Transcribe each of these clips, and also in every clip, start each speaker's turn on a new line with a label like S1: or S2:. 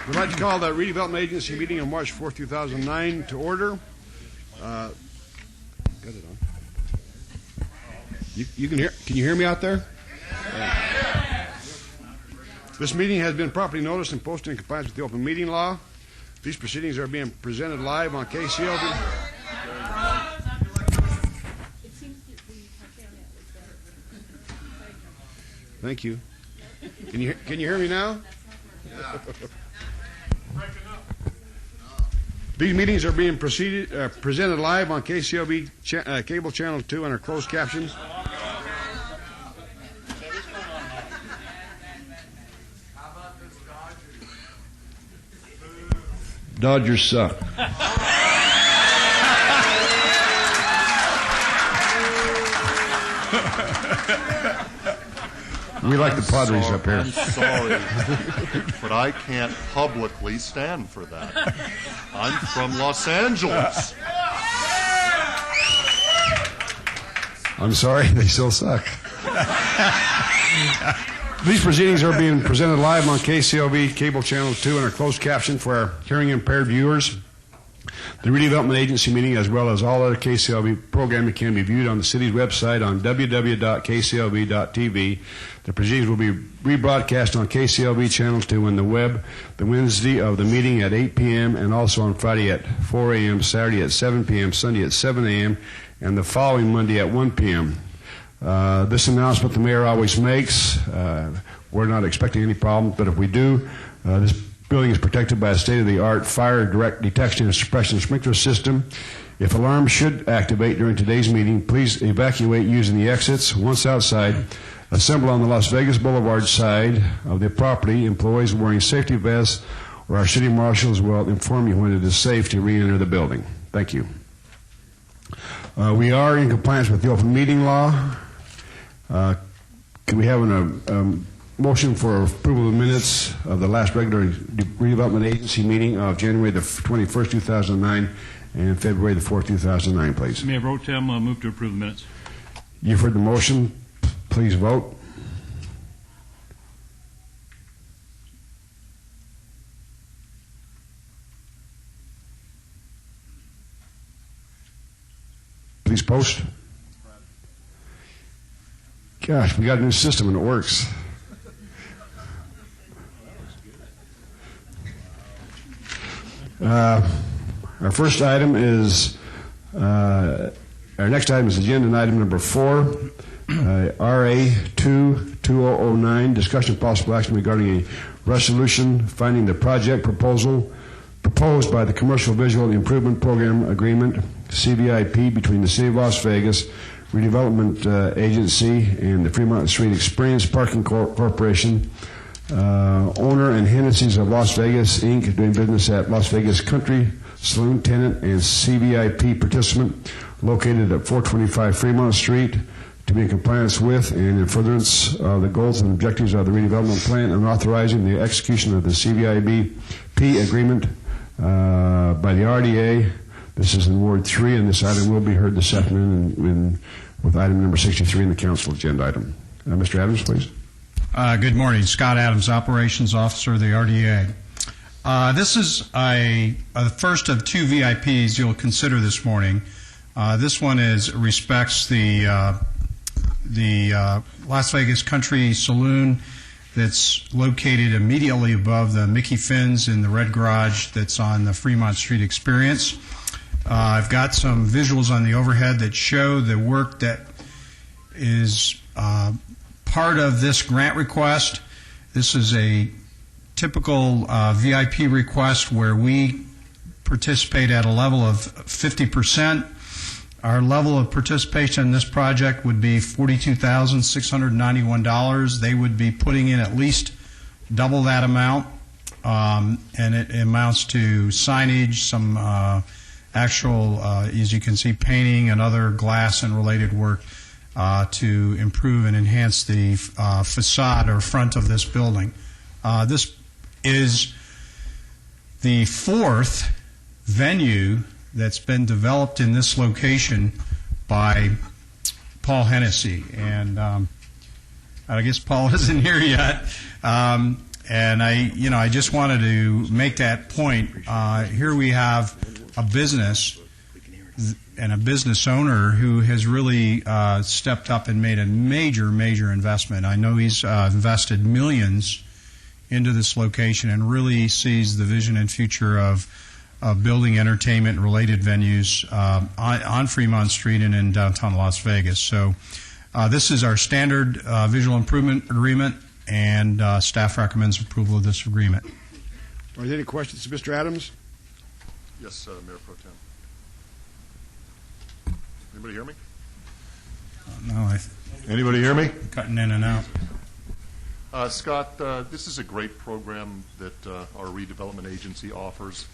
S1: We'd like to call the Redevelopment Agency meeting on March 4th, 2009 to order. Got it on. You can you hear me out there? Yeah. This meeting has been properly noticed and posted in compliance with the open meeting law. These proceedings are being presented live on KCLB. Thank you. Can you hear me now? These meetings are being presented live on KCLB Cable Channel 2 under closed captions. Dodgers suck. We like the Padres up here.
S2: I'm sorry, but I can't publicly stand for that. I'm from Los Angeles.
S1: I'm sorry, they still suck. These proceedings are being presented live on KCLB Cable Channel 2 and are closed captioned for our hearing impaired viewers. The Redevelopment Agency meeting, as well as all other KCLB programming, can be viewed on the city's website on www.kclb.tv. The proceedings will be rebroadcast on KCLB Channel 2 on the web the Wednesday of the meeting at 8 p.m. and also on Friday at 4 a.m., Saturday at 7 p.m., Sunday at 7 a.m., and the following Monday at 1 p.m. This announcement the mayor always makes. We're not expecting any problems, but if we do, this building is protected by a state-of-the-art fire direct detection and suppression sprinkler system. If alarms should activate during today's meeting, please evacuate using the exits. Once outside, assemble on the Las Vegas Boulevard side of the property. Employees wearing safety vests or our city marshals will inform you when it is safe to re-enter the building. Thank you. We are in compliance with the open meeting law. Can we have a motion for approval of the minutes of the last regular Redevelopment Agency meeting of January the 21st, 2009 and February the 4th, 2009, please?
S3: Mayor Pro Tem, move to approve the minutes.
S1: You've heard the motion. Please vote. Please post. Gosh, we got a new system and it works. Our first item is, our next item is agenda item number 4, RA 2-2009, discussion of possible action regarding a resolution finding the project proposed by the Commercial Visual Improvement Program Agreement, CVIP, between the City of Las Vegas, Redevelopment Agency, and the Fremont Street Experience Parking Corporation, owner and Hennessy's of Las Vegas, Inc., doing business at Las Vegas Country Saloon, tenant and CVIP participant, located at 425 Fremont Street, to be in compliance with and in furtherance of the goals and objectives of the redevelopment plan, and authorizing the execution of the CVIP agreement by the RDA. This is in Ward 3, and this item will be heard this afternoon with item number 63 in the council agenda item. Mr. Adams, please.
S4: Good morning. Scott Adams, Operations Officer of the RDA. This is the first of 2 VIPs you'll consider this morning. This one respects the Las Vegas Country Saloon that's located immediately above the Mickey Finn's in the red garage that's on the Fremont Street Experience. I've got some visuals on the overhead that show the work that is part of this grant request. This is a typical VIP request where we participate at a level of 50%. Our level of participation in this project would be $42,691. They would be putting in at least double that amount, and it amounts to signage, some actual, as you can see, painting and other glass and related work to improve and enhance the facade or front of this building. This is the 4th venue that's been developed in this location by Paul Hennessy, and I guess Paul isn't here yet. And I just wanted to make that point. Here we have a business and a business owner who has really stepped up and made a major investment. I know he's invested millions into this location and really sees the vision and future of building entertainment and related venues on Fremont Street and in downtown Las Vegas. So this is our standard visual improvement agreement, and staff recommends approval of this agreement.
S1: Are there any questions, Mr. Adams?
S2: Yes, Mayor Pro Tem. Anybody hear me?
S4: No,
S2: Anybody hear me?
S4: cutting in and out.
S2: Scott, this is a great program that our redevelopment agency offers.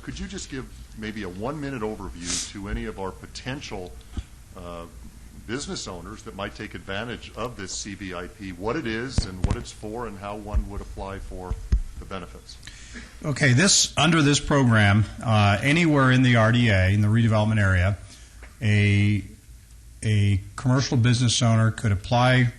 S2: Could you just give maybe a 1-minute overview to any of our potential business owners that might take advantage of this CVIP, what it is and what it's for and how one would apply for the benefits?
S4: Okay, under this program, anywhere in the RDA, in the redevelopment area, a commercial business owner could apply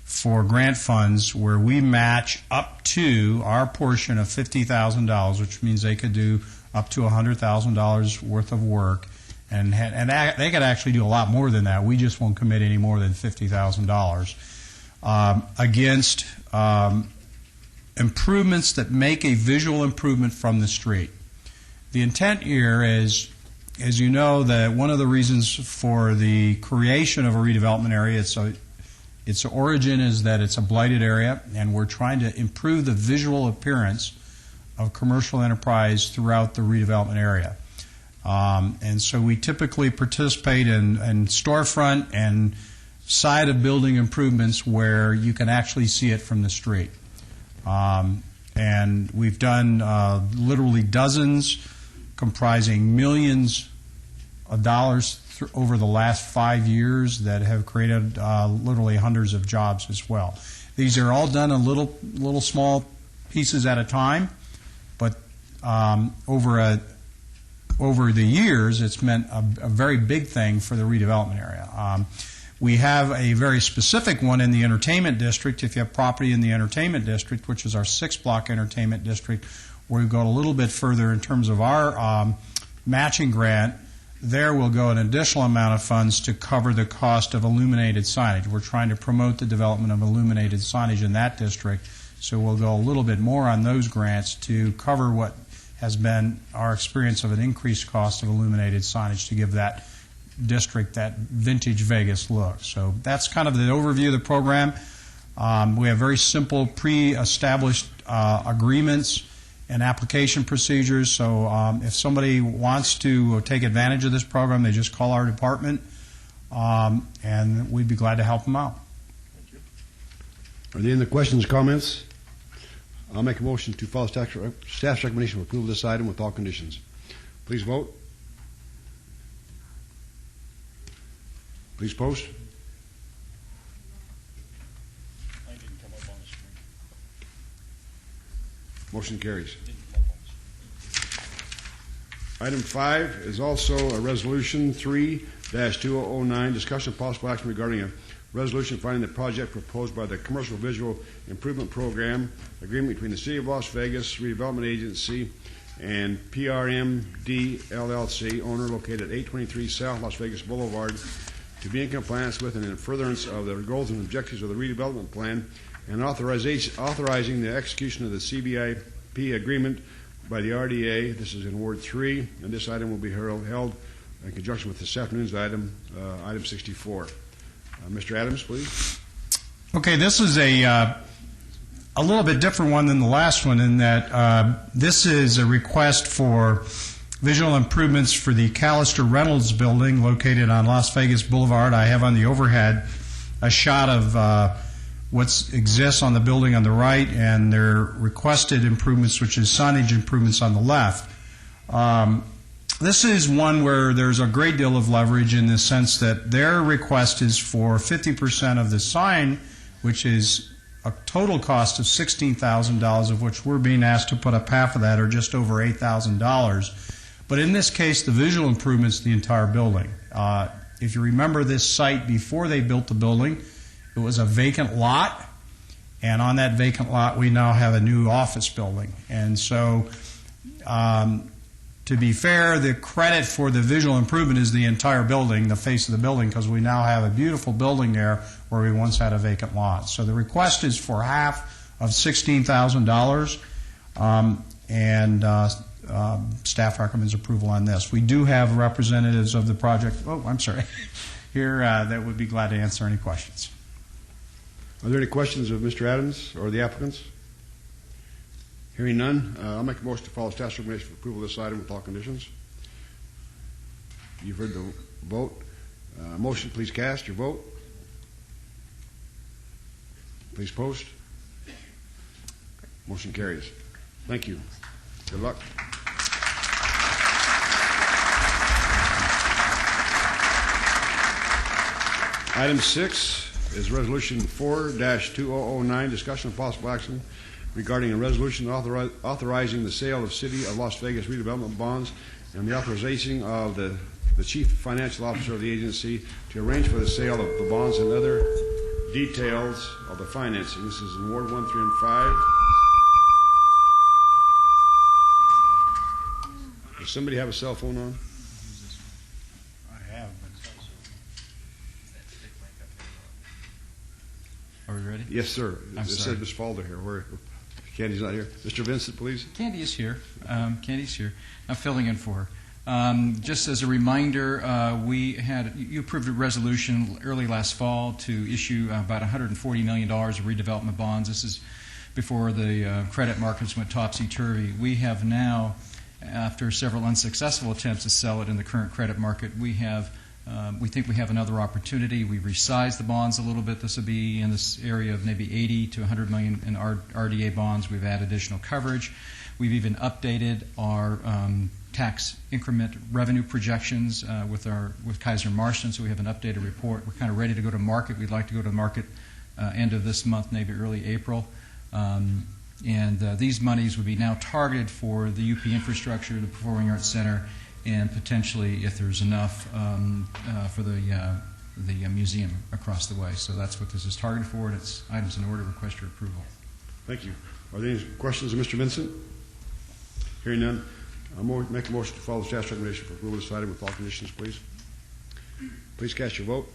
S4: for grant funds where we match up to our portion of $50,000, which means they could do up to $100,000 worth of work, and they could actually do a lot more than that. We just won't commit any more than $50,000 against improvements that make a visual improvement from the street. The intent here is, as you know, that one of the reasons for the creation of a redevelopment area, its origin is that it's a blighted area, and we're trying to improve the visual appearance of commercial enterprise throughout the redevelopment area. And so we typically participate in storefront and side of building improvements where you can actually see it from the street. And we've done literally dozens, comprising millions of dollars over the last 5 years that have created literally hundreds of jobs as well. These are all done in little small pieces at a time, but over the years, it's meant a very big thing for the redevelopment area. We have a very specific one in the entertainment district. If you have property in the entertainment district, which is our 6-block entertainment district, where we go a little bit further in terms of our matching grant, there we'll go an additional amount of funds to cover the cost of illuminated signage. We're trying to promote the development of illuminated signage in that district, so we'll go a little bit more on those grants to cover what has been our experience of an increased cost of illuminated signage to give that district that vintage Vegas look. So that's kind of the overview of the program. We have very simple pre-established agreements and application procedures. So if somebody wants to take advantage of this program, they just call our department, and we'd be glad to help them out.
S2: Thank you.
S1: Are there any questions or comments? I'll make a motion to follow staff's recommendation for approval of this item with all conditions. Please vote. Please post.
S3: I didn't come up on the screen.
S1: Motion carries.
S3: Didn't come up on the screen.
S1: Item 5 is also a resolution 3-2009, discussion of possible action regarding a resolution finding the project proposed by the Commercial Visual Improvement Program agreement between the City of Las Vegas Redevelopment Agency and PRMD LLC, owner located at 823 South Las Vegas Boulevard, to be in compliance with and in furtherance of the goals and objectives of the redevelopment plan, and authorizing the execution of the CBIP agreement by the RDA. This is in Ward 3, and this item will be held in conjunction with this afternoon's item, item 64. Mr. Adams, please.
S4: Okay, this is a little bit different one than the last one in that this is a request for visual improvements for the Callister Reynolds building located on Las Vegas Boulevard. I have on the overhead a shot of what exists on the building on the right and their requested improvements, which is signage improvements on the left. This is one where there's a great deal of leverage in the sense that their request is for 50% of the sign, which is a total cost of $16,000, of which we're being asked to put up half of that, or just over $8,000. But in this case, the visual improvements the entire building. If you remember this site before they built the building, it was a vacant lot, And on that vacant lot, we now have a new office building. And so, to be fair, the credit for the visual improvement is the entire building, the face of the building, because we now have a beautiful building there where we once had a vacant lot. So the request is for half of $16,000, and staff recommends approval on this. We do have representatives of the project, here that would be glad to answer any questions.
S1: Are there any questions of Mr. Adams or the applicants? Hearing none, I'll make a motion to follow staff's recommendation for approval of this item with all conditions. You've heard the vote. Motion, please cast your vote. Please post. Motion carries. Thank you. Good luck. Item 6 is Resolution 4-2009, discussion of possible action regarding a resolution authorizing the sale of City of Las Vegas redevelopment bonds and the authorization of the Chief Financial Officer of the agency to arrange for the sale of the bonds and other details of the financing. This is in Ward 1, 3, and 5. Does somebody have a cell phone on?
S4: I have.
S3: Are we ready?
S1: Yes, sir.
S3: I'm
S1: It
S3: sorry.
S1: says Ms. Falder here. Where Candy's not here. Mr. Vincent, please.
S3: Candy is here. Candy's here. I'm filling in for her. Just as a reminder, you approved a resolution early last fall to issue about $140 million of redevelopment bonds. This is before the credit markets went topsy-turvy. We have now, after several unsuccessful attempts to sell it in the current credit market, we think we have another opportunity. We've resized the bonds a little bit. This will be in this area of maybe 80 to 100 million in RDA bonds. We've added additional coverage. We've even updated our tax increment revenue projections with Kaiser Marston, so we have an updated report. We're kind of ready to go to market. We'd like to go to market end of this month, maybe early April. These monies would be now targeted for the UP infrastructure, the Performing Arts Center, and potentially, if there's enough, for the museum across the way. So that's what this is targeted for, and it's items in order. Request your approval.
S1: Thank you. Are there any questions of Mr. Vincent? Hearing none, I'll make a motion to follow the staff's recommendation for approval of this item with all conditions, please. Please cast your vote.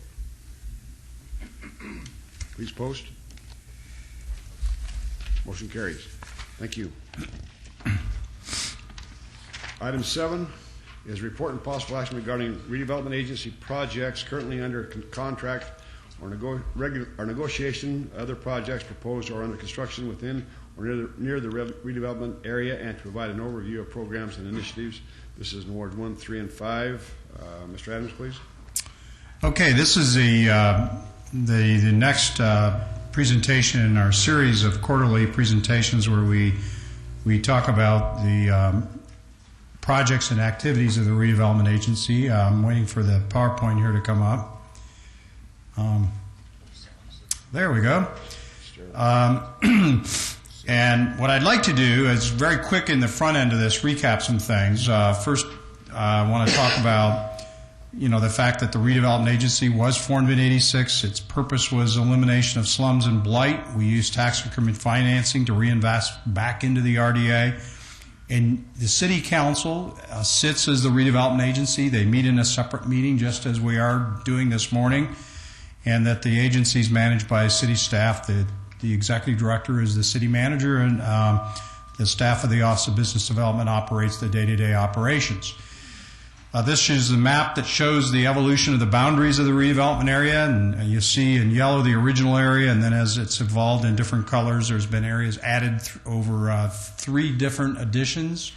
S1: Please post. Motion carries. Thank you. Item 7 is report and possible action regarding redevelopment agency projects currently under contract or negotiation, other projects proposed or under construction within or near the redevelopment area, and to provide an overview of programs and initiatives. This is in Ward 1, 3, and 5. Mr. Adams, please.
S4: Okay, this is the next presentation in our series of quarterly presentations where we talk about the projects and activities of the redevelopment agency. I'm waiting for the PowerPoint here to come up. There we go. And what I'd like to do is very quick in the front end of this recap some things. First, I want to talk about the fact that the redevelopment agency was formed in '86. Its purpose was elimination of slums and blight. We used tax increment financing to reinvest back into the RDA. And the city council sits as the redevelopment agency. They meet in a separate meeting, just as we are doing this morning, and that the agency is managed by city staff. The executive director is the city manager, and the staff of the Office of Business Development operates the day-to-day operations. This is the map that shows the evolution of the boundaries of the redevelopment area, and you see in yellow the original area, and then as it's evolved in different colors, there's been areas added over 3 different additions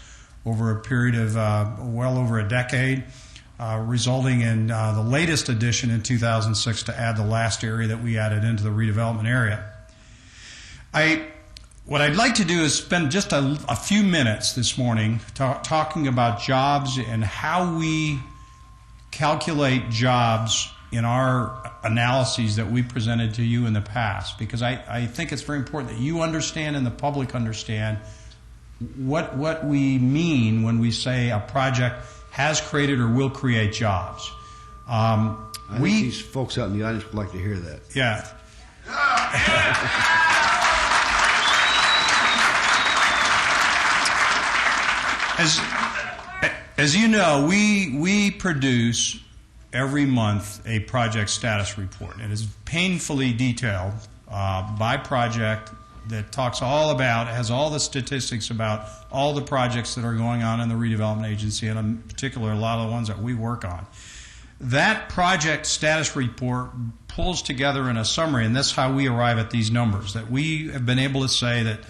S4: over a period of well over a decade, resulting in the latest addition in 2006 to add the last area that we added into the redevelopment area. What I'd like to do is spend just a few minutes this morning talking about jobs and how we calculate jobs in our analyses that we presented to you in the past, because I think it's very important that you understand and the public understand what we mean when we say a project has created or will create jobs.
S1: I think these folks out in the audience would like to hear that.
S4: Yeah. As you know, we produce every month a project status report. It is painfully detailed by project that talks all about, has all the statistics about all the projects that are going on in the redevelopment agency, and in particular a lot of the ones that we work on. That project status report pulls together in a summary, and that's how we arrive at these numbers, that we have been able to say that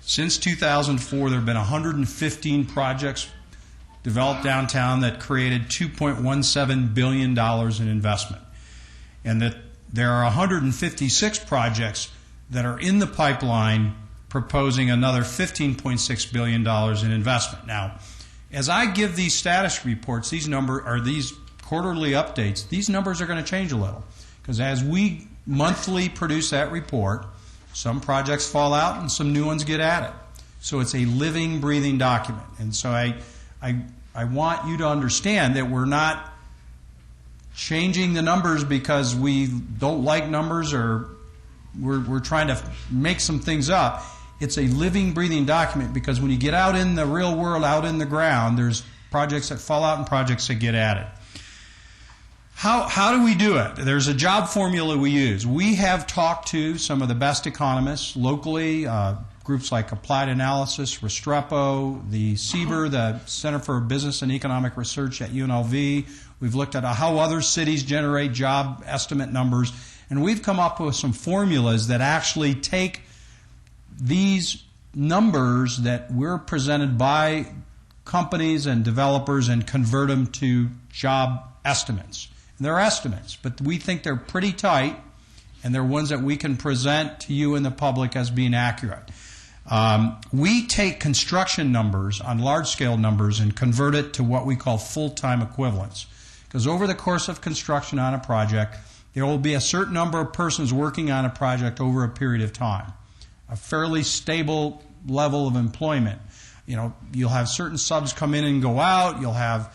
S4: since 2004 there have been 115 projects developed downtown that created $2.17 billion in investment, and that there are 156 projects that are in the pipeline proposing another $15.6 billion in investment. Now, as I give these status reports, these quarterly updates, these numbers are going to change a little, because as we monthly produce that report, some projects fall out and some new ones get added. So it's a living, breathing document. And so I want you to understand that we're not changing the numbers because we don't like numbers or we're trying to make some things up. It's a living, breathing document because when you get out in the real world, out in the ground, there's projects that fall out and projects that get added. How do we do it? There's a job formula we use. We have talked to some of the best economists locally, groups like Applied Analysis, Restrepo, the CBER, the Center for Business and Economic Research at UNLV. We've looked at how other cities generate job estimate numbers, and we've come up with some formulas that actually take these numbers that we're presented by companies and developers and convert them to job estimates. And they're estimates, but we think they're pretty tight, and they're ones that we can present to you and the public as being accurate. We take construction numbers on large-scale numbers and convert it to what we call full-time equivalents. Because over the course of construction on a project, there will be a certain number of persons working on a project over a period of time. A fairly stable level of employment. You know, you'll have certain subs come in and go out. You'll have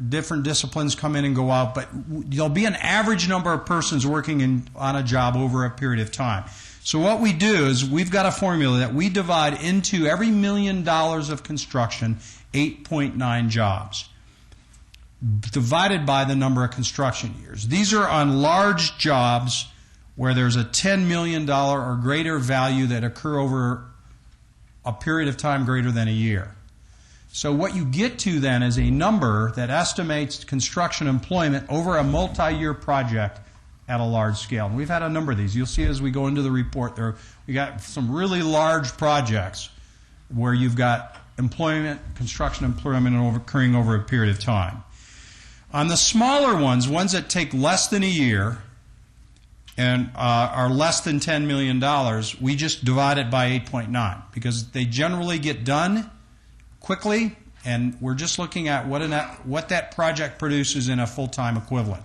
S4: different disciplines come in and go out, but there'll be an average number of persons working on a job over a period of time. So what we do is we've got a formula that we divide into every $1 million of construction, 8.9 jobs, divided by the number of construction years. These are on large jobs where there's a $10 million or greater value that occur over a period of time greater than a year. So what you get to then is a number that estimates construction employment over a multi-year project at a large scale. And we've had a number of these. You'll see as we go into the report there, we got some really large projects where you've got employment, construction employment occurring over a period of time. On the smaller ones that take less than a year and are less than $10 million, we just divide it by 8.9 because they generally get done quickly, and we're just looking at what that project produces in a full-time equivalent.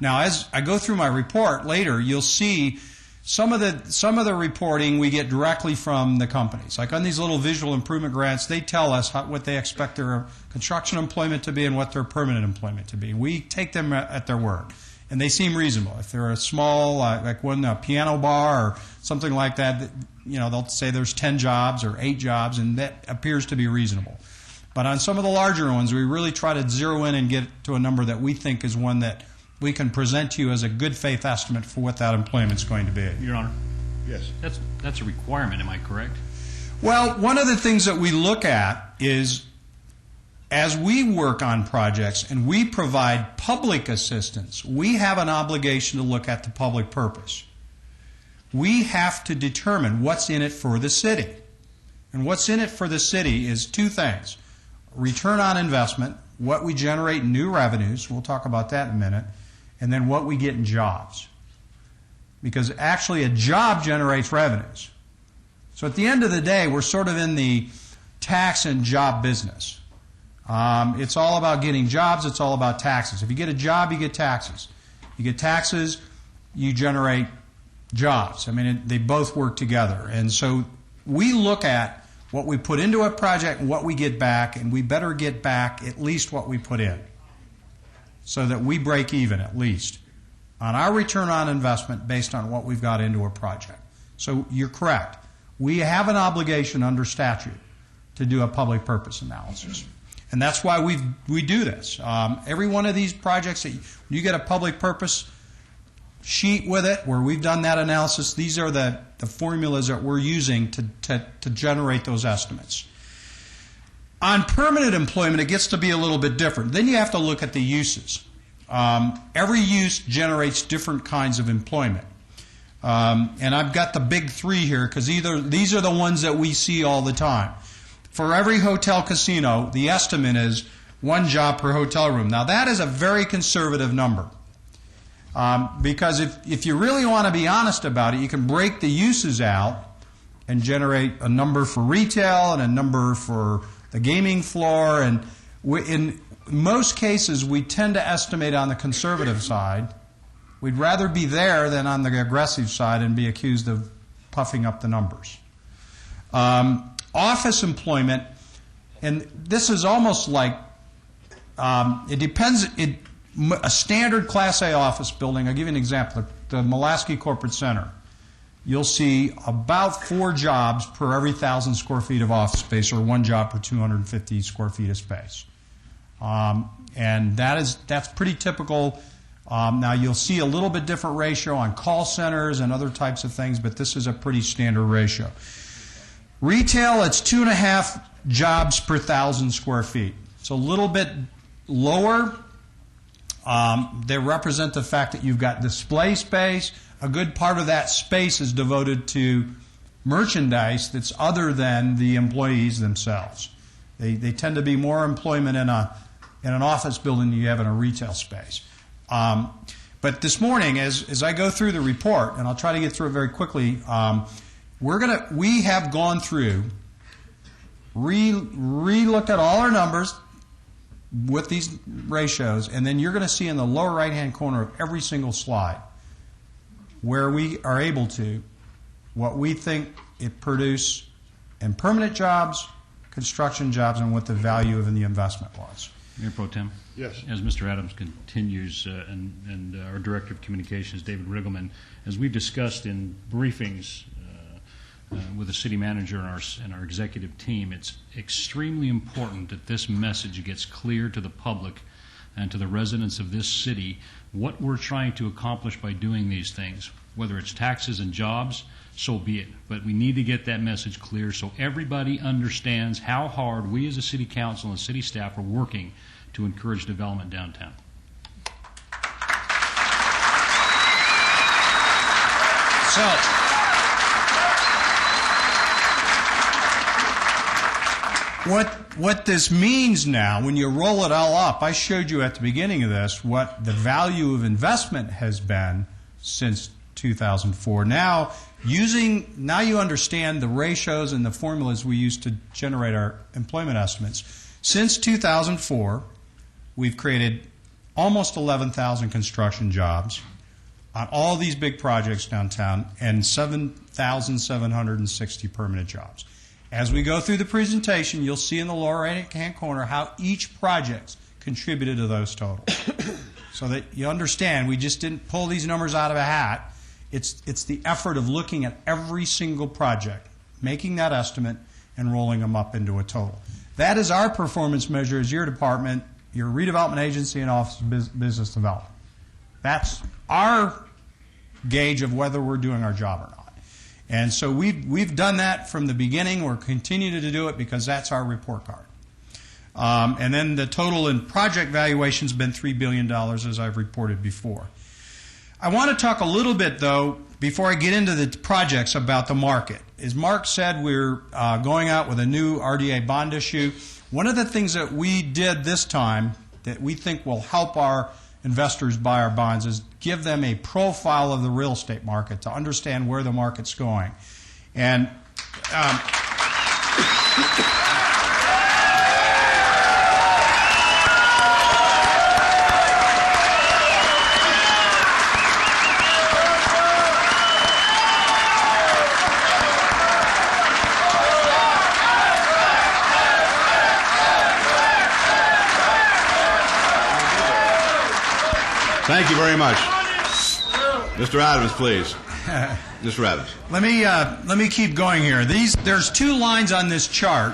S4: Now, as I go through my report later, you'll see some of the reporting we get directly from the companies. Like on these little visual improvement grants, they tell us what they expect their construction employment to be and what their permanent employment to be. We take them at their word, and they seem reasonable. If they're a small, like a piano bar or something like that, you know, they'll say there's 10 jobs or 8 jobs, and that appears to be reasonable. But on some of the larger ones, we really try to zero in and get to a number that we think is one that we can present to you as a good faith estimate for what that employment is going to be.
S5: Your Honor.
S2: Yes.
S5: That's a requirement, am I correct?
S4: Well, one of the things that we look at is as we work on projects and we provide public assistance, we have an obligation to look at the public purpose. We have to determine what's in it for the city. And what's in it for the city is two things. Return on investment, what we generate in new revenues, we'll talk about that in a minute, and then what we get in jobs. Because actually a job generates revenues. So at the end of the day, we're sort of in the tax and job business. It's all about getting jobs, it's all about taxes. If you get a job, you get taxes. You get taxes, you generate jobs. I mean, they both work together. And so we look at what we put into a project and what we get back, and we better get back at least what we put in so that we break even at least on our return on investment based on what we've got into a project. So you're correct. We have an obligation under statute to do a public purpose analysis. And that's why we do this. Every one of these projects, you get a public purpose sheet with it where we've done that analysis. These are the formulas that we're using to generate those estimates. On permanent employment, it gets to be a little bit different. Then you have to look at the uses. Every use generates different kinds of employment. And I've got the big three here because these are the ones that we see all the time. For every hotel casino, the estimate is 1 job per hotel room. Now that is a very conservative number. Because if you really want to be honest about it, you can break the uses out and generate a number for retail and a number for the gaming floor. And in most cases, we tend to estimate on the conservative side. We'd rather be there than on the aggressive side and be accused of puffing up the numbers. Office employment, and this is almost like, it depends, a standard Class A office building, I'll give you an example, the Mulaski Corporate Center. You'll see about 4 jobs per every 1,000 square feet of office space, or 1 job per 250 square feet of space. And that's pretty typical. Now you'll see a little bit different ratio on call centers and other types of things, but this is a pretty standard ratio. Retail, it's 2.5 jobs per 1,000 square feet. It's a little bit lower. They represent the fact that you've got display space. A good part of that space is devoted to merchandise that's other than the employees themselves. They tend to be more employment in an office building than you have in a retail space. But this morning, as I go through the report, and I'll try to get through it very quickly, we have gone through, re-looked at all our numbers with these ratios, and then you're going to see in the lower right-hand corner of every single slide where we are able to, what we think it produce in permanent jobs, construction jobs, and what the value of the investment was.
S5: Mayor Pro Tem?
S2: Yes.
S5: As Mr. Adams continues, and our Director of Communications, David Riggleman, as we've discussed in briefings with the City Manager and our executive team, it's extremely important that this message gets clear to the public and to the residents of this city what we're trying to accomplish by doing these things. Whether it's taxes and jobs, so be it. But we need to get that message clear so everybody understands how hard we as a City Council and city staff are working to encourage development downtown.
S4: So, what this means now, when you roll it all up, I showed you at the beginning of this what the value of investment has been since 2004. Now you understand the ratios and the formulas we use to generate our employment estimates. Since 2004, we've created almost 11,000 construction jobs on all these big projects downtown and 7,760 permanent jobs. As we go through the presentation, you'll see in the lower right-hand corner how each project contributed to those totals. So that you understand, we just didn't pull these numbers out of a hat. It's the effort of looking at every single project, making that estimate, and rolling them up into a total. That is our performance measure as your department, your redevelopment agency, and Office of Business Development. That's our gauge of whether we're doing our job or not. And so we've done that from the beginning. We're continuing to do it because that's our report card. And then the total in project valuation has been $3 billion, as I've reported before. I want to talk a little bit, though, before I get into the projects, about the market. As Mark said, we're going out with a new RDA bond issue. One of the things that we did this time that we think will help our investors buy our bonds is give them a profile of the real estate market to understand where the market's going. And
S6: Thank you very much. Mr. Adams, please. Mr. Adams.
S4: let me keep going here. There's 2 lines on this chart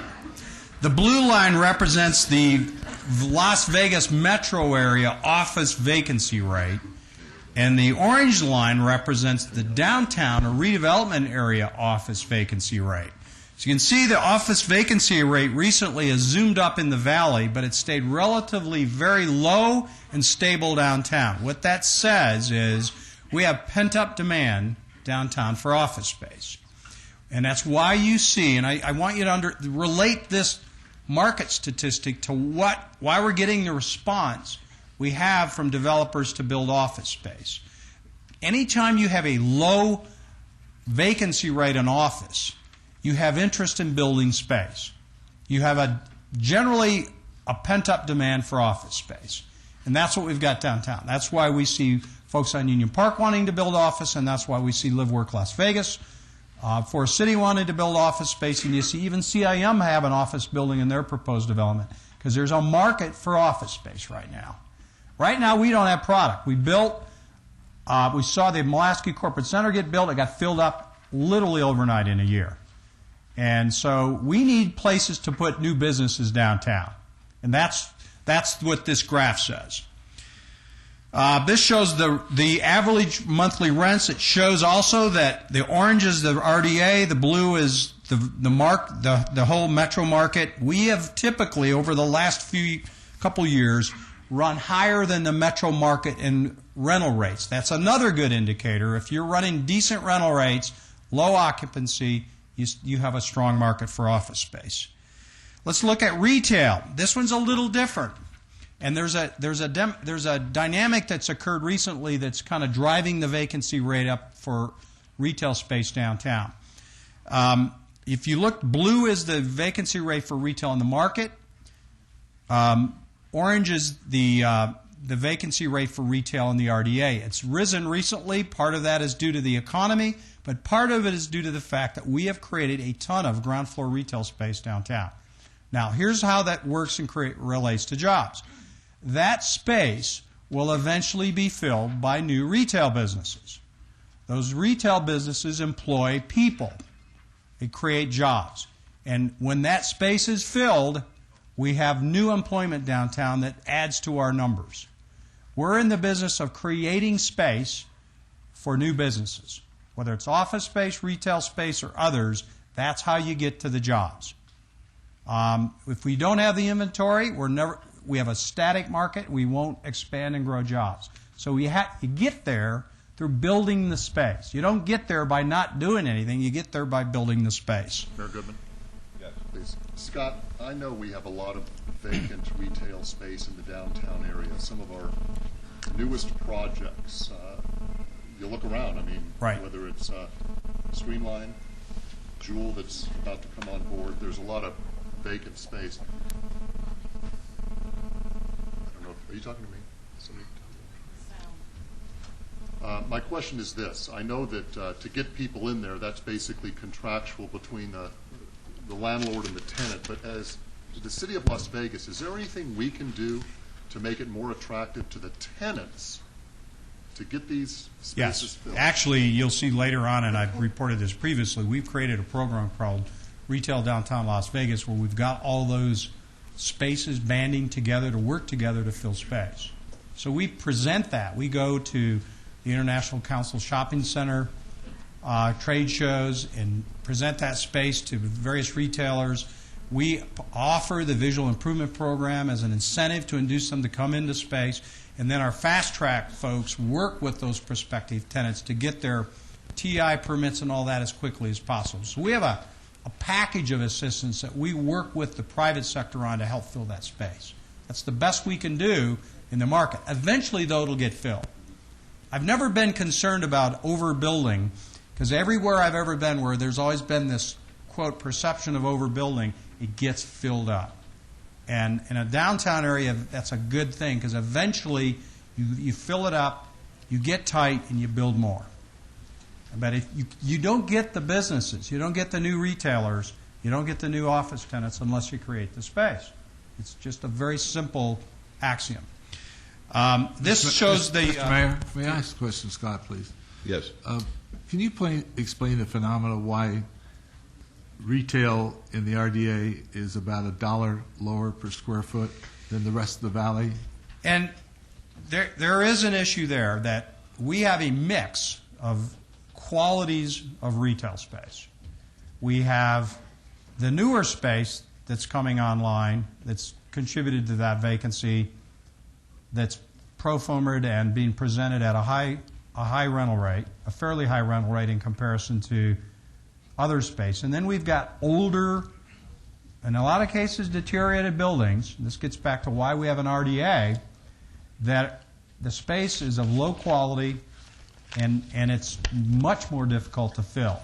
S4: The blue line represents the Las Vegas metro area office vacancy rate, and the orange line represents the downtown or redevelopment area office vacancy rate. So you can see the office vacancy rate recently has zoomed up in the valley, but it stayed relatively very low and stable downtown. What that says is we have pent-up demand downtown for office space. And that's why you see, and I want you to relate this market statistic to why we're getting the response we have from developers to build office space. Anytime you have a low vacancy rate in office, you have interest in building space. You have generally a pent-up demand for office space. And that's what we've got downtown. That's why we see folks on Union Park wanting to build office, and that's why we see Live Work Las Vegas, Forest City wanting to build office space, and you see even CIM have an office building in their proposed development, because there's a market for office space right now. Right now we don't have product. We saw the Mulaski Corporate Center get built. It got filled up literally overnight in a year. And so we need places to put new businesses downtown. And that's what this graph says. This shows the average monthly rents. It shows also that the orange is the RDA, the blue is the whole metro market. We have typically, over the last couple years, run higher than the metro market in rental rates. That's another good indicator. If you're running decent rental rates, low occupancy, you have a strong market for office space. Let's look at retail. This one's a little different. And there's a dynamic that's occurred recently that's kind of driving the vacancy rate up for retail space downtown. If you look, blue is the vacancy rate for retail in the market. Orange is the vacancy rate for retail in the RDA. It's risen recently. Part of that is due to the economy, but part of it is due to the fact that we have created a ton of ground floor retail space downtown. Now, here's how that works and relates to jobs. That space will eventually be filled by new retail businesses. Those retail businesses employ people. They create jobs. And when that space is filled, we have new employment downtown that adds to our numbers. We're in the business of creating space for new businesses. Whether it's office space, retail space, or others, that's how you get to the jobs. If we don't have the inventory, we have a static market. We won't expand and grow jobs. So you get there through building the space. You don't get there by not doing anything. You get there by building the space.
S2: Mayor Goodman? Yes. Please. Scott, I know we have a lot of vacant retail space in the downtown area. Some of our newest projects, you look around, I mean,
S4: right.
S2: Whether it's Streamline, Jewel that's about to come on board, there's a lot of vacant space. I don't know, are you talking to me? My question is this. I know that to get people in there, that's basically contractual between the landlord and the tenant, but as the City of Las Vegas, is there anything we can do to make it more attractive to the tenants to get these spaces filled?
S4: Yes. Actually, you'll see later on, and I've reported this previously, we've created a program called Retail Downtown Las Vegas where we've got all those spaces banding together to work together to fill space. So we present that. We go to the International Council Shopping Center trade shows and present that space to various retailers. We offer the visual improvement program as an incentive to induce them to come into space, and then our fast track folks work with those prospective tenants to get their TI permits and all that as quickly as possible. So we have a package of assistance that we work with the private sector on to help fill that space. That's the best we can do in the market. Eventually, though, it'll get filled. I've never been concerned about overbuilding, because everywhere I've ever been where there's always been this, quote, perception of overbuilding, it gets filled up. And in a downtown area, that's a good thing, because eventually you fill it up, you get tight, and you build more. But if you don't get the businesses, you don't get the new retailers, you don't get the new office tenants unless you create the space. It's just a very simple axiom. This shows the...
S7: Mr. Mayor, may I ask a question, Scott, please?
S6: Yes.
S7: Can you explain the phenomena why retail in the RDA is about $1 lower per square foot than the rest of the valley.
S4: And there is an issue there that we have a mix of qualities of retail space. We have the newer space that's coming online that's contributed to that vacancy, that's pro-formed and being presented at a high rental rate, a fairly high rental rate in comparison to other space. And then we've got older, in a lot of cases, deteriorated buildings. This gets back to why we have an RDA, that the space is of low quality and it's much more difficult to fill.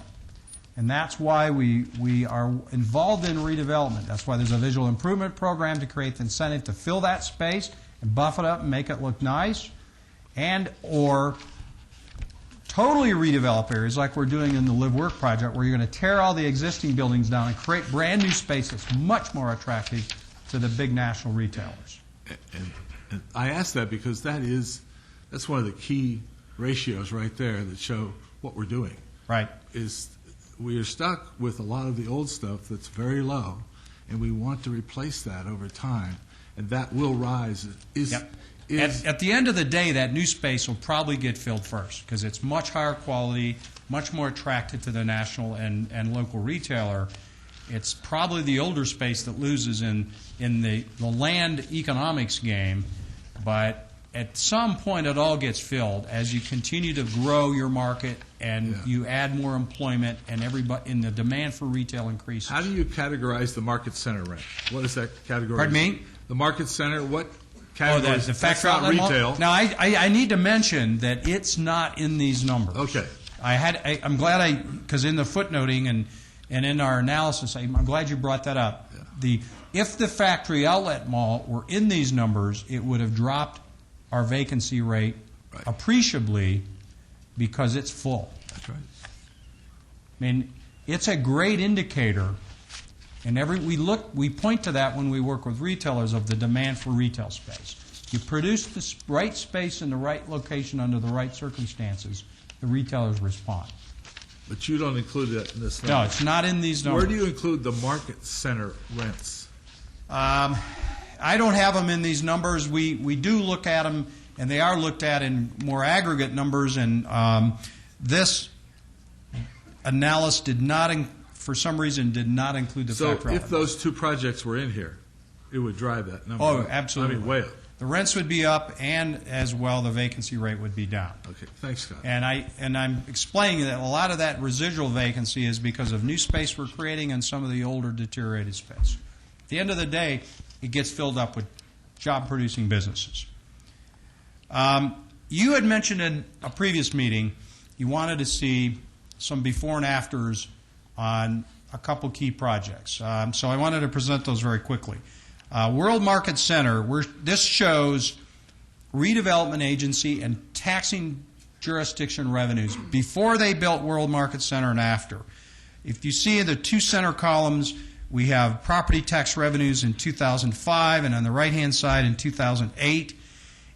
S4: And that's why we are involved in redevelopment. That's why there's a visual improvement program to create the incentive to fill that space and buff it up and make it look nice, and or totally redevelop areas like we're doing in the Live Work project, where you're going to tear all the existing buildings down and create brand new space that's much more attractive to the big national retailers.
S7: And I ask that because that's one of the key ratios right there that show what we're doing.
S4: Right.
S7: Is we are stuck with a lot of the old stuff that's very low, and we want to replace that over time, and that will rise.
S4: At the end of the day, that new space will probably get filled first because it's much higher quality, much more attractive to the national and local retailer. It's probably the older space that loses in the land economics game, but at some point it all gets filled as you continue to grow your market and you add more employment and the demand for retail increases.
S7: How do you categorize the market center rent? What is that category?
S4: Pardon me?
S7: The market center, what category?
S4: The factory
S7: that's not
S4: outlet
S7: retail.
S4: Now, I need to mention that it's not in these numbers.
S7: Okay.
S4: I'm glad because in the footnoting and in our analysis, I'm glad you brought that up. Yeah. If the factory outlet mall were in these numbers, it would have dropped our vacancy rate appreciably because it's full.
S7: That's right.
S4: I mean, it's a great indicator, and we point to that when we work with retailers of the demand for retail space. You produce the right space in the right location under the right circumstances, the retailers respond.
S7: But you don't include that in this number.
S4: No, it's not in these numbers.
S7: Where do you include the market center rents?
S4: I don't have them in these numbers. We do look at them, and they are looked at in more aggregate numbers. And this analysis for some reason, did not include the factory outlet.
S7: So if those two projects were in here, it would drive that number.
S4: Oh,
S7: up.
S4: absolutely.
S7: I mean, way up.
S4: The rents would be up, and as well, the vacancy rate would be down.
S7: Okay, thanks, Scott.
S4: And I'm explaining that a lot of that residual vacancy is because of new space we're creating and some of the older deteriorated space. At the end of the day, it gets filled up with job-producing businesses. You had mentioned in a previous meeting you wanted to see some before and afters on a couple key projects. So I wanted to present those very quickly. World Market Center, this shows redevelopment agency and taxing jurisdiction revenues before they built World Market Center and after. If you see the two center columns, we have property tax revenues in 2005 and on the right-hand side in 2008,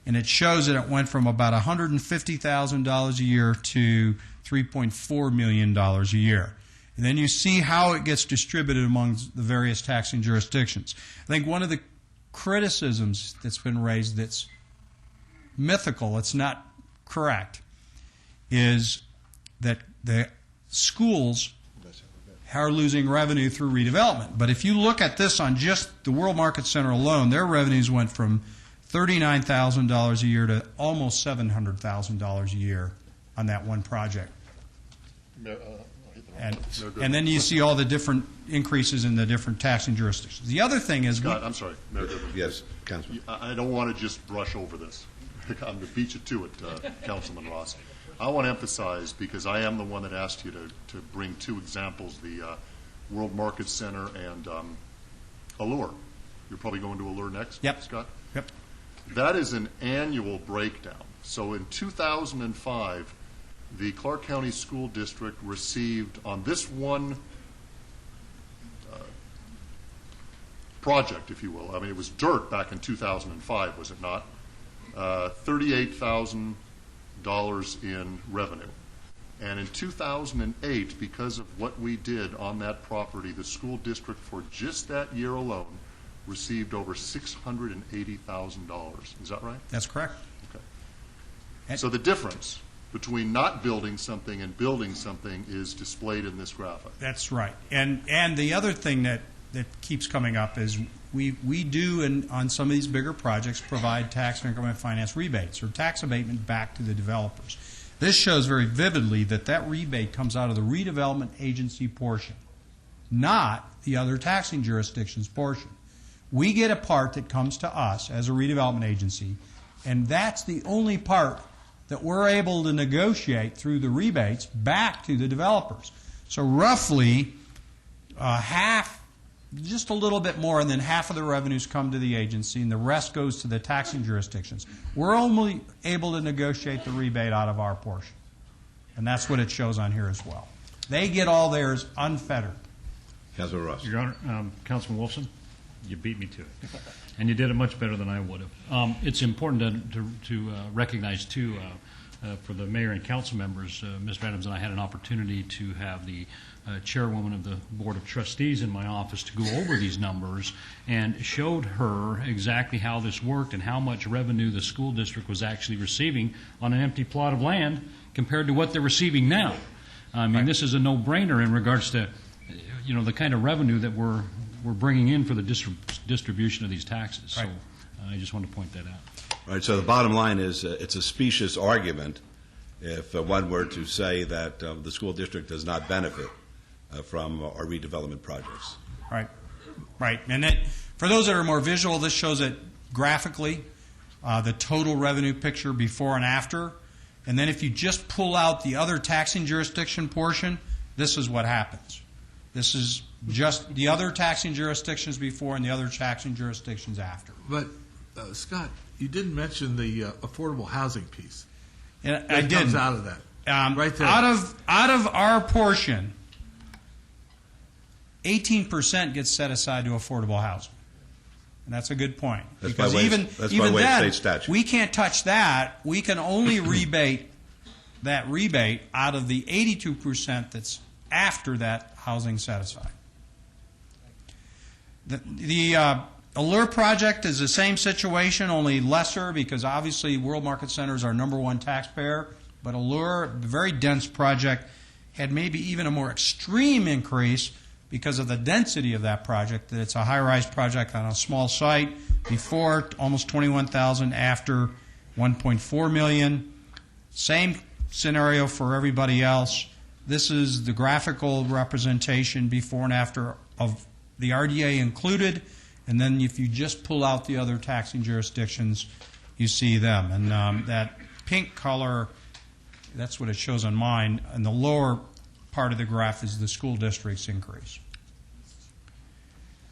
S4: and it shows that it went from about $150,000 a year to $3.4 million a year. And then you see how it gets distributed among the various taxing jurisdictions. I think one of the criticisms that's been raised that's mythical, it's not correct, is that the schools are losing revenue through redevelopment. But if you look at this on just the World Market Center alone, their revenues went from $39,000 a year to almost $700,000 a year on that one project. And then you see all the different increases in the different taxing jurisdictions. The other thing is...
S2: Scott, I'm sorry. Mayor Goodman.
S6: Yes, Councilman.
S2: I don't want to just brush over this. I'm going to beat you to it, Councilman Ross. I want to emphasize, because I am the one that asked you to bring two examples, the World Market Center and Allure. You're probably going to Allure next,
S4: yep.
S2: Scott?
S4: Yep.
S2: That is an annual breakdown. So in 2005, the Clark County School District received on this one project, if you will. I mean, it was dirt back in 2005, was it not? $38,000 in revenue. And in 2008, because of what we did on that property, the school district for just that year alone received over $680,000. Is that right?
S4: That's correct.
S2: Okay.
S4: And-
S2: So the difference between not building something and building something is displayed in this graphic.
S4: That's right. And the other thing that keeps coming up is we do, on some of these bigger projects, provide tax and increment finance rebates or tax abatement back to the developers. This shows very vividly that rebate comes out of the redevelopment agency portion, not the other taxing jurisdictions portion. We get a part that comes to us as a redevelopment agency, and that's the only part that we're able to negotiate through the rebates back to the developers. So roughly half, just a little bit more, and then half of the revenues come to the agency, and the rest goes to the taxing jurisdictions. We're only able to negotiate the rebate out of our portion, and that's what it shows on here as well. They get all theirs unfettered.
S6: Councilman Ross.
S5: Your Honor, Councilman Wolfson, you beat me to it, and you did it much better than I would have. It's important to recognize, too, for the mayor and council members, Mr. Adams and I had an opportunity to have the chairwoman of the Board of Trustees in my office to go over these numbers and showed her exactly how this worked and how much revenue the school district was actually receiving on an empty plot of land compared to what they're receiving now. I mean, this is a no-brainer in regards to, the kind of revenue that we're bringing in for the distribution of these taxes.
S4: Right.
S5: So I just want to point that out.
S6: Right, so the bottom line is it's a specious argument if one were to say that the school district does not benefit from our redevelopment projects.
S4: Right. And for those that are more visual, this shows it graphically, the total revenue picture before and after. And then if you just pull out the other taxing jurisdiction portion, this is what happens. This is just the other taxing jurisdictions before and the other taxing jurisdictions after.
S7: But, Scott, you didn't mention the affordable housing piece.
S4: And
S7: That
S4: I did
S7: comes out of that. Right there.
S4: Out of our portion, 18% gets set aside to affordable housing. And that's a good point.
S6: That's
S4: because
S6: by way of-
S4: even
S6: that's by way of
S4: then,
S6: state statute.
S4: we can't touch that. We can only rebate that rebate out of the 82% that's after that housing set aside. The Allure project is the same situation, only lesser, because obviously World Market Center is our #1 taxpayer. But Allure, a very dense project, had maybe even a more extreme increase because of the density of that project, that it's a high-rise project on a small site. Before, almost 21,000, after 1.4 million. Same scenario for everybody else. This is the graphical representation before and after of the RDA included, and then if you just pull out the other taxing jurisdictions, you see them. And that pink color, that's what it shows on mine, and the lower part of the graph is the school district's increase.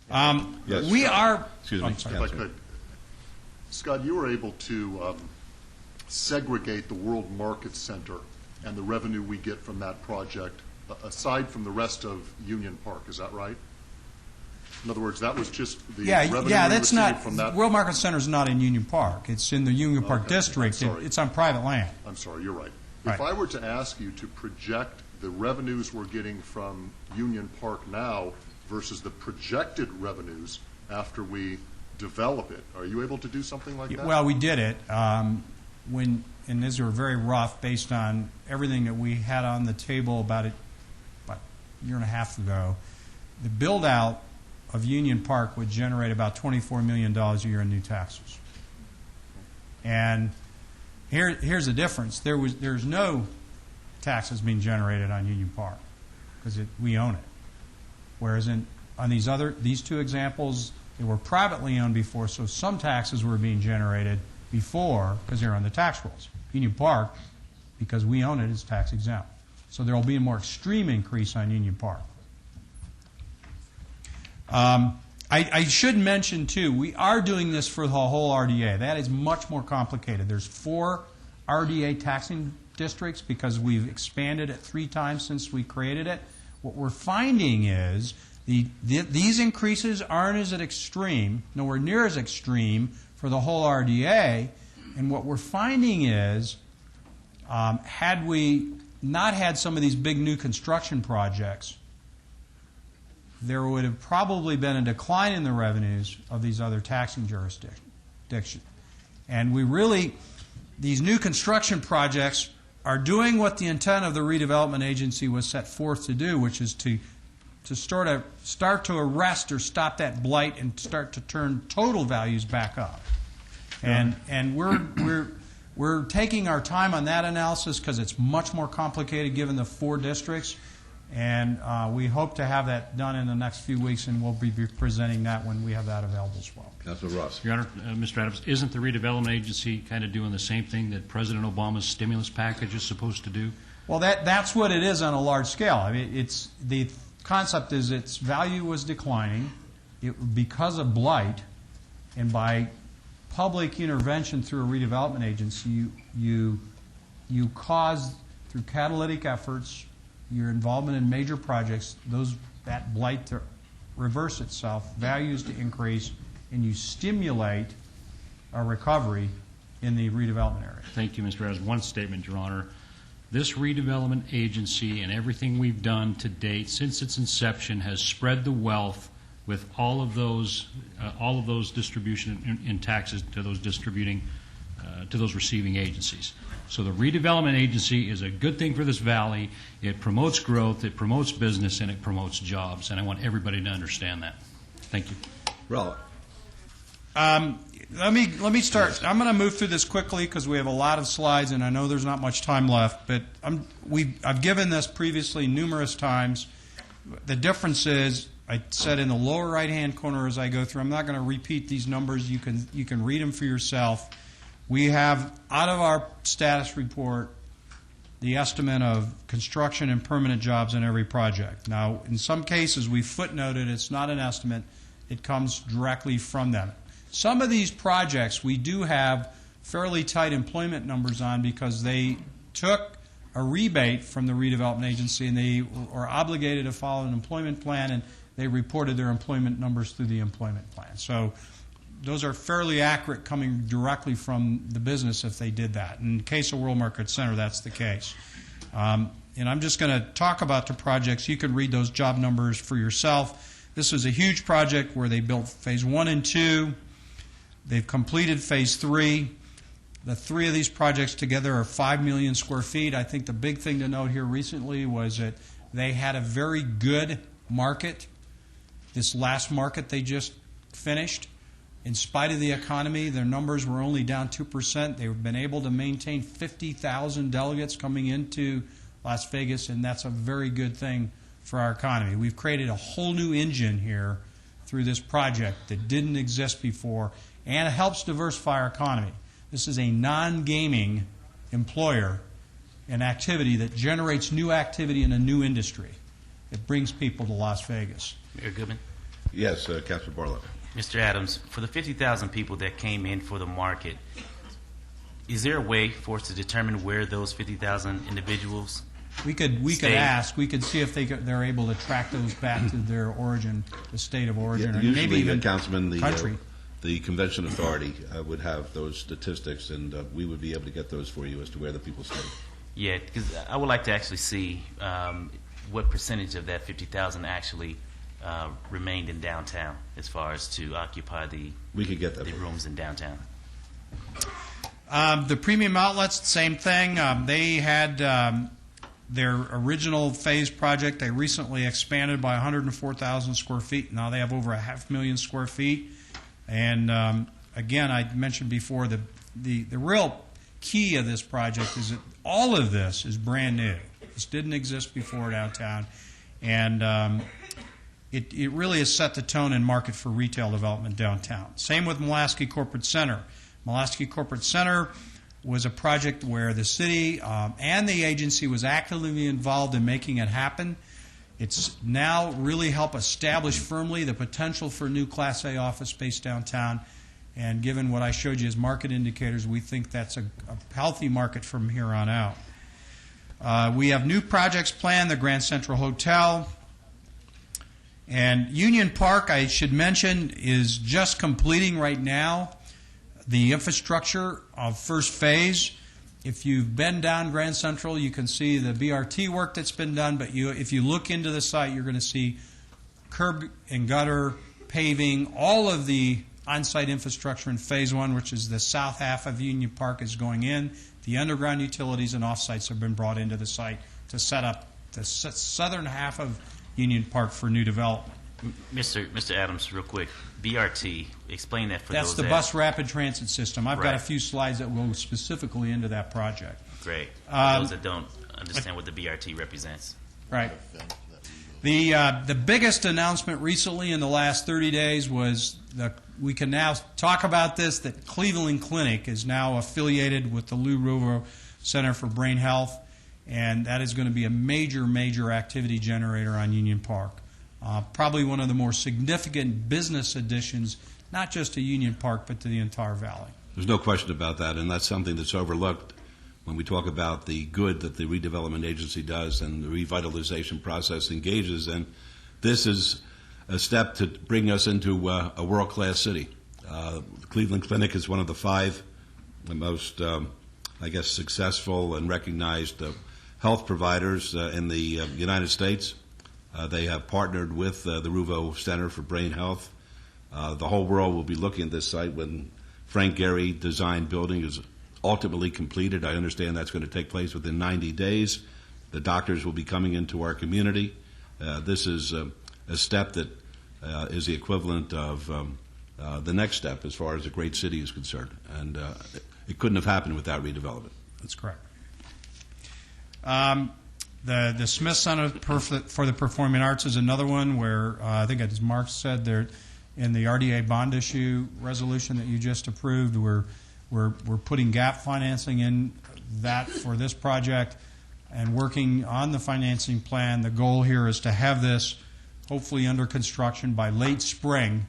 S6: Yes.
S4: We are...
S6: Excuse me,
S4: I'm sorry.
S2: If I
S6: Councilman.
S2: could. Scott, you were able to segregate the World Market Center and the revenue we get from that project aside from the rest of Union Park. Is that right? In other words, that was just the revenue we
S4: that's
S2: received
S4: not.
S2: from that.
S4: World Market Center is not in Union Park. It's in the Union Park
S2: Okay,
S4: district.
S2: I'm sorry.
S4: It's on private land.
S2: I'm sorry, you're right.
S4: Right.
S2: If I were to ask you to project the revenues we're getting from Union Park now versus the projected revenues after we develop it, are you able to do something like that?
S4: Well, we did it and these were very rough based on everything that we had on the table about a year and a half ago. The build-out of Union Park would generate about $24 million a year in new taxes. And here's the difference. There's no taxes being generated on Union Park because we own it. Whereas on these two examples, they were privately owned before, so some taxes were being generated before because they're on the tax rolls. Union Park, because we own it, is tax exempt. So there will be a more extreme increase on Union Park. I should mention, too, we are doing this for the whole RDA. That is much more complicated. There's 4 RDA taxing districts because we've expanded it 3 times since we created it. What we're finding is these increases aren't as extreme, nowhere near as extreme for the whole RDA. And what we're finding is, had we not had some of these big new construction projects, there would have probably been a decline in the revenues of these other taxing jurisdictions. And these new construction projects are doing what the intent of the redevelopment agency was set forth to do, which is to start to arrest or stop that blight and start to turn total values back up. And we're taking our time on that analysis because it's much more complicated given the 4 districts. And we hope to have that done in the next few weeks, and we'll be presenting that when we have that available as well.
S6: Councilor Ross.
S5: Your Honor, Mr. Adams, isn't the redevelopment agency kind of doing the same thing that President Obama's stimulus package is supposed to do?
S4: Well, that's what it is on a large scale. I mean, the concept is its value was declining because of blight, and by public intervention through a redevelopment agency, you cause, through catalytic efforts, your involvement in major projects, that blight to reverse itself, values to increase, and you stimulate a recovery in the redevelopment area.
S5: Thank you, Mr. Adams. One statement, Your Honor. This redevelopment agency and everything we've done to date since its inception has spread the wealth with all of those distribution in taxes to those distributing to those receiving agencies. So the redevelopment agency is a good thing for this valley. It promotes growth, it promotes business, and it promotes jobs. And I want everybody to understand that. Thank you.
S6: Rolla.
S4: Let me start. I'm going to move through this quickly because we have a lot of slides, and I know there's not much time left. But I've given this previously numerous times. The difference is, I said in the lower right-hand corner as I go through. I'm not going to repeat these numbers. You can read them for yourself. We have, out of our status report, the estimate of construction and permanent jobs in every project. Now, in some cases, we footnoted it's not an estimate. It comes directly from them. Some of these projects we do have fairly tight employment numbers on because they took a rebate from the redevelopment agency and they were obligated to follow an employment plan, and they reported their employment numbers through the employment plan. So those are fairly accurate, coming directly from the business if they did that. In the case of World Market Center, that's the case. And I'm just going to talk about the projects. You can read those job numbers for yourself. This is a huge project where they built Phase 1 and 2. They've completed Phase 3. The 3 of these projects together are 5 million square feet. I think the big thing to note here recently was that they had a very good market. This last market they just finished, in spite of the economy, their numbers were only down 2%. They've been able to maintain 50,000 delegates coming into Las Vegas, and that's a very good thing for our economy. We've created a whole new engine here through this project that didn't exist before, and it helps diversify our economy. This is a non-gaming employer, an activity that generates new activity in a new industry. It brings people to Las Vegas.
S8: Mayor Goodman.
S6: Yes, Councilor Barlow.
S8: Mr. Adams, for the 50,000 people that came in for the market, is there a way for us to determine where those 50,000 individuals
S4: We could ask. We could see if they're able to track those back to their origin, the state of origin, or
S6: Usually,
S4: maybe even
S6: Councilman,
S4: country.
S6: The convention authority would have those statistics, and we would be able to get those for you as to where the people stay.
S8: Yeah, because I would like to actually see what percentage of that 50,000 actually remained in downtown as far as to occupy the rooms in downtown.
S4: The premium outlets, same thing. They had their original phase project. They recently expanded by 104,000 square feet. Now they have over 500,000 square feet. And again, I mentioned before, the real key of this project is that all of this is brand new. This didn't exist before downtown. And it really has set the tone and market for retail development downtown. Same with Mulaski Corporate Center. Mulaski Corporate Center was a project where the city and the agency was actively involved in making it happen. It's now really helped establish firmly the potential for new Class A office space downtown. And given what I showed you as market indicators, we think that's a healthy market from here on out. We have new projects planned, the Grand Central Hotel. And Union Park, I should mention, is just completing right now the infrastructure of first phase.
S3: If you've been down Grand Central, you can see the BRT work that's been done, but if you look into the site, you're going to see curb and gutter, paving, all of the on-site infrastructure in Phase 1, which is the south half of Union Park, is going in. The underground utilities and off-sites have been brought into the site to set up the southern half of Union Park for new development.
S8: Mr. Adams, real quick, BRT, explain that for
S3: That's
S8: those
S3: the
S8: that...
S3: bus rapid transit system. I've got a
S8: Right.
S3: few slides that go specifically into that project.
S8: Great. For those that don't understand what the BRT represents.
S3: Right. The biggest announcement recently in the last 30 days was we can now talk about this, that Cleveland Clinic is now affiliated with the Lou Ruvo Center for Brain Health, and that is going to be a major, major activity generator on Union Park. Probably one of the more significant business additions, not just to Union Park, but to the entire valley.
S6: There's no question about that, and that's something that's overlooked when we talk about the good that the redevelopment agency does and the revitalization process engages in. This is a step to bring us into a world-class city. Cleveland Clinic is one of the 5 most, successful and recognized health providers in the United States. They have partnered with the Ruvo Center for Brain Health. The whole world will be looking at this site when Frank Gehry designed building is ultimately completed. I understand that's going to take place within 90 days. The doctors will be coming into our community. This is a step that is the equivalent of the next step as far as a great city is concerned. And it couldn't have happened without redevelopment.
S3: That's correct. The Smith Center for the Performing Arts is another one where I think, as Mark said, they're in the RDA bond issue resolution that you just approved. We're putting gap financing in that for this project and working on the financing plan. The goal here is to have this hopefully under construction by late spring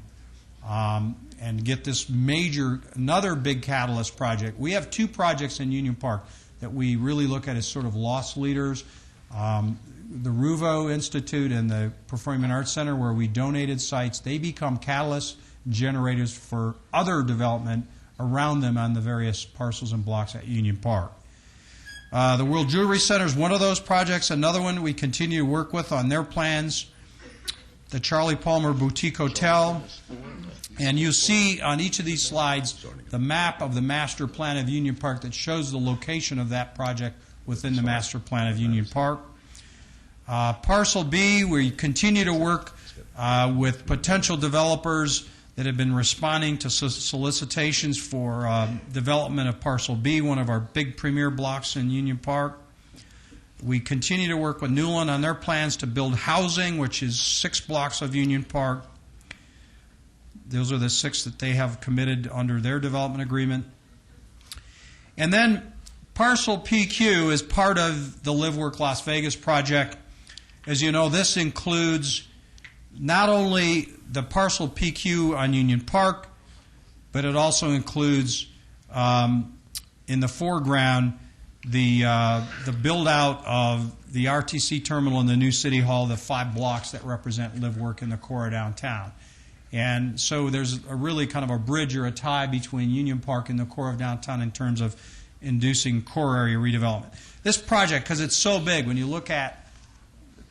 S3: and get this another big catalyst project. We have 2 projects in Union Park that we really look at as sort of loss leaders. The Ruvo Institute and the Performing Arts Center, where we donated sites, they become catalyst generators for other development around them on the various parcels and blocks at Union Park. The World Jewelry Center is one of those projects. Another one we continue to work with on their plans. The Charlie Palmer Boutique Hotel. And you see on each of these slides the map of the master plan of Union Park that shows the location of that project within the master plan of Union Park. Parcel B, we continue to work with potential developers that have been responding to solicitations for development of Parcel B, one of our big premier blocks in Union Park. We continue to work with Newland on their plans to build housing, which is 6 blocks of Union Park. Those are the 6 that they have committed under their development agreement. And then Parcel PQ is part of the Live Work Las Vegas project. As you know, this includes not only the Parcel PQ on Union Park, but it also includes in the foreground the build-out of the RTC terminal and the new City Hall, the 5 blocks that represent Live Work in the core of downtown. And so there's a really kind of a bridge or a tie between Union Park and the core of downtown in terms of inducing core area redevelopment. This project, because it's so big, when you look at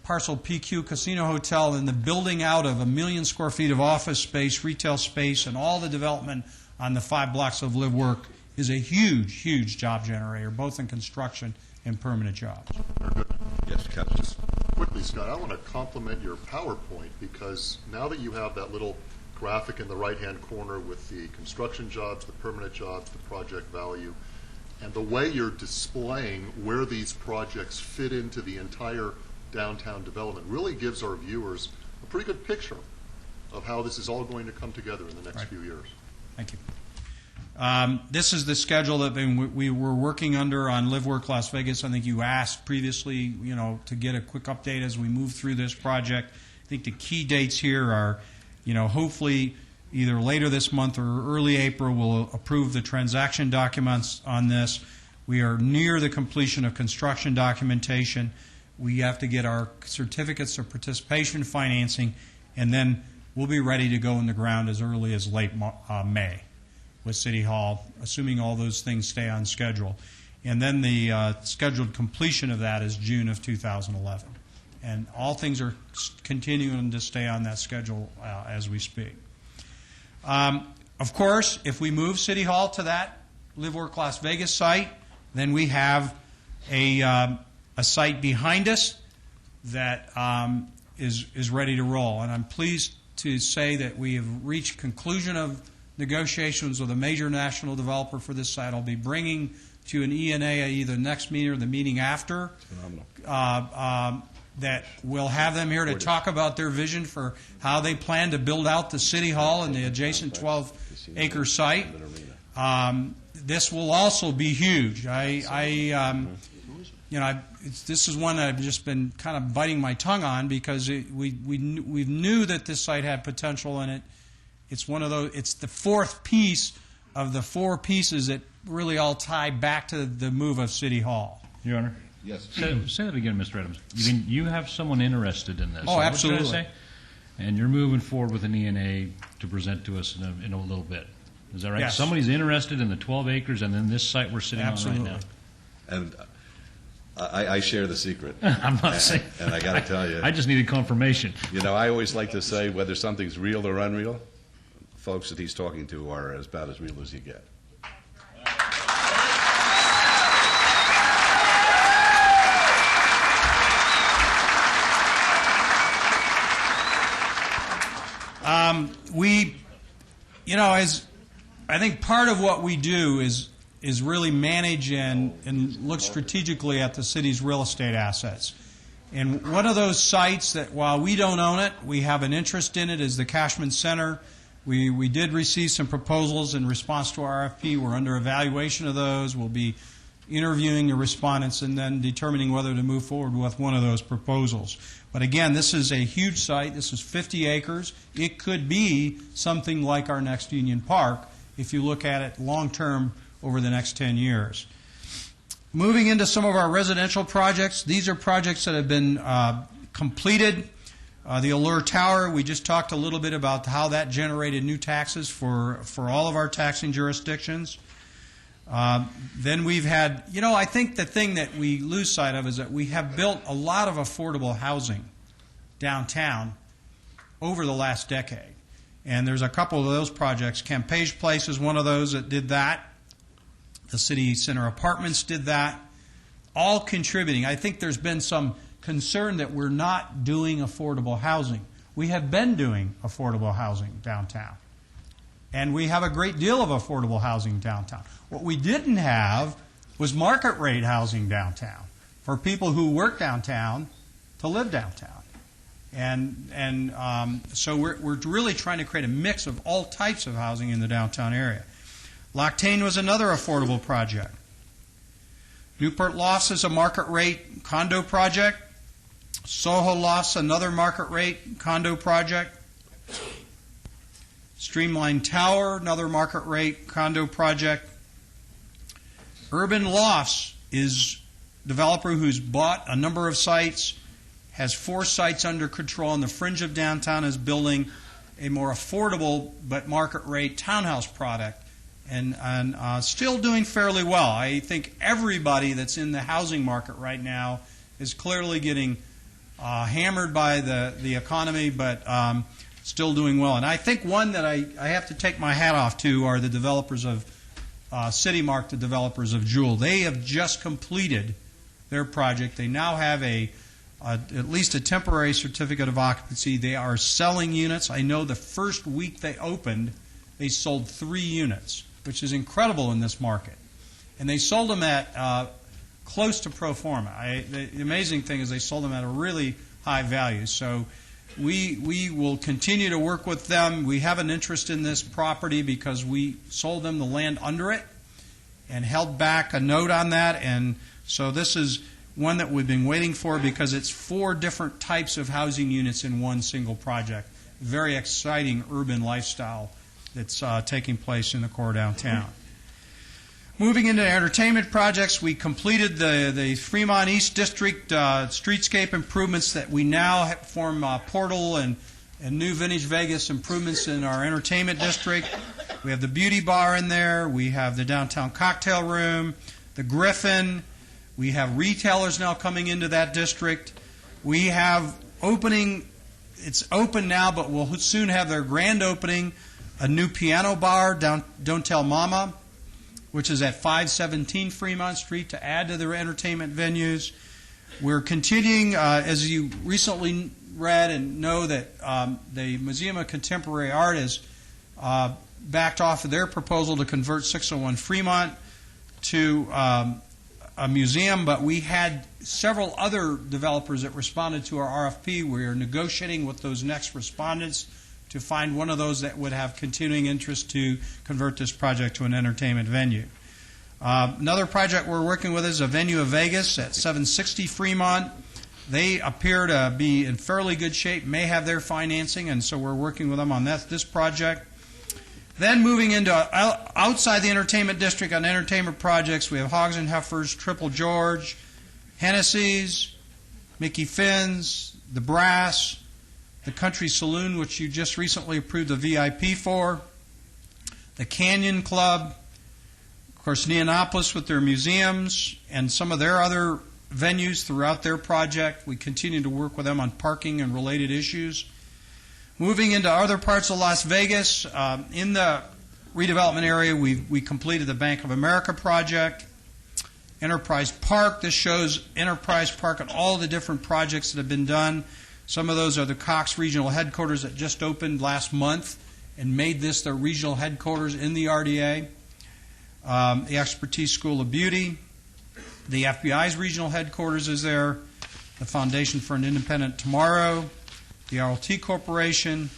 S3: Parcel PQ Casino Hotel and the building out of 1 million square feet of office space, retail space, and all the development on the 5 blocks of Live Work is a huge, huge job generator, both in construction and permanent jobs.
S6: Yes, Captain.
S2: Just quickly, Scott, I want to compliment your PowerPoint, because now that you have that little graphic in the right-hand corner with the construction jobs, the permanent jobs, the project value, and the way you're displaying where these projects fit into the entire downtown development really gives our viewers a pretty good picture of how this is all going to come together in the next few years.
S3: Thank you. This is the schedule that we were working under on Live Work Las Vegas. I think you asked previously, to get a quick update as we move through this project. I think the key dates here are, hopefully either later this month or early April we'll approve the transaction documents on this. We are near the completion of construction documentation. We have to get our certificates of participation financing, and then we'll be ready to go in the ground as early as late May with City Hall, assuming all those things stay on schedule.
S4: And then the scheduled completion of that is June of 2011. And all things are continuing to stay on that schedule as we speak. Of course, if we move City Hall to that Live Work Las Vegas site, then we have a site behind us that is ready to roll. And I'm pleased to say that we have reached conclusion of negotiations with a major national developer for this site. I'll be bringing to an ENA either next meeting or the meeting after. That we'll have them here to talk about their vision for how they plan to build out the City Hall and the adjacent 12-acre site. This will also be huge. This is one that I've just been kind of biting my tongue on because we knew that this site had potential in it. It's one of those. It's the fourth piece of the four pieces that really all tie back to the move of City Hall.
S5: Your Honor.
S6: Yes.
S5: Say that again, Mr. Adams. You have someone interested in this.
S4: Oh, absolutely.
S5: Say? And you're moving forward with an ENA to present to us in a little bit. Is that right?
S4: Yes.
S5: Somebody's interested in the 12 acres and then this site we're sitting
S4: Absolutely.
S5: on right now.
S6: And I share the secret.
S5: I'm not saying.
S6: And I got to tell you.
S5: I just needed confirmation.
S6: I always like to say whether something's real or unreal, folks that he's talking to are about as real as you get.
S4: As I think part of what we do is really manage and look strategically at the city's real estate assets. And one of those sites that, while we don't own it, we have an interest in it is the Cashman Center. We did receive some proposals in response to our RFP. We're under evaluation of those. We'll be interviewing the respondents and then determining whether to move forward with one of those proposals. But again, this is a huge site. This is 50 acres. It could be something like our next Union Park if you look at it long-term over the next 10 years. Moving into some of our residential projects, these are projects that have been completed. The Allure Tower, we just talked a little bit about how that generated new taxes for all of our taxing jurisdictions. Then we've had, I think the thing that we lose sight of is that we have built a lot of affordable housing downtown over the last decade. And there's a couple of those projects. Campeche Place is one of those that did that. The City Center Apartments did that. All contributing. I think there's been some concern that we're not doing affordable housing. We have been doing affordable housing downtown. And we have a great deal of affordable housing downtown. What we didn't have was market rate housing downtown for people who work downtown to live downtown. And so we're really trying to create a mix of all types of housing in the downtown area. Loctane was another affordable project. Newport Lofts is a market rate condo project. Soho Lofts, another market rate condo project. Streamline Tower, another market rate condo project. Urban Lofts is a developer who's bought a number of sites, has 4 sites under control on the fringe of downtown, is building a more affordable but market rate townhouse product and still doing fairly well. I think everybody that's in the housing market right now is clearly getting hammered by the economy, but still doing well. And I think one that I have to take my hat off to are the developers of CityMark, the developers of Jewel. They have just completed their project. They now have at least a temporary certificate of occupancy. They are selling units. I know the first week they opened, they sold 3 units, which is incredible in this market. And they sold them at close to pro forma. The amazing thing is they sold them at a really high value. So we will continue to work with them. We have an interest in this property because we sold them the land under it and held back a note on that. And so this is one that we've been waiting for because it's 4 different types of housing units in one single project. Very exciting urban lifestyle that's taking place in the core downtown. Moving into entertainment projects, we completed the Fremont East District streetscape improvements that we now form Portal and new Vintage Vegas improvements in our entertainment district. We have the beauty bar in there. We have the downtown cocktail room, the Griffin. We have retailers now coming into that district. We have opening, it's open now, but we'll soon have their grand opening, a new piano bar down Don't Tell Mama, which is at 517 Fremont Street, to add to their entertainment venues. We're continuing, as you recently read and know, that the Museum of Contemporary Art has backed off of their proposal to convert 601 Fremont to a museum, but we had several other developers that responded to our RFP. We are negotiating with those next respondents to find one of those that would have continuing interest to convert this project to an entertainment venue. Another project we're working with is a venue of Vegas at 760 Fremont. They appear to be in fairly good shape, may have their financing, and so we're working with them on this project. Then moving into outside the entertainment district on entertainment projects, we have Hogs and Heifers, Triple George, Hennessy's, Mickey Finn's, the Brass, the Country Saloon, which you just recently approved the VIP for, the Canyon Club, of course Neonopolis with their museums, and some of their other venues throughout their project. We continue to work with them on parking and related issues. Moving into other parts of Las Vegas, in the redevelopment area, we completed the Bank of America project. Enterprise Park, this shows Enterprise Park and all the different projects that have been done. Some of those are the Cox Regional Headquarters that just opened last month and made this their regional headquarters in the RDA. The Expertise School of Beauty. The FBI's regional headquarters is there. The Foundation for an Independent Tomorrow. The RLT Corporation,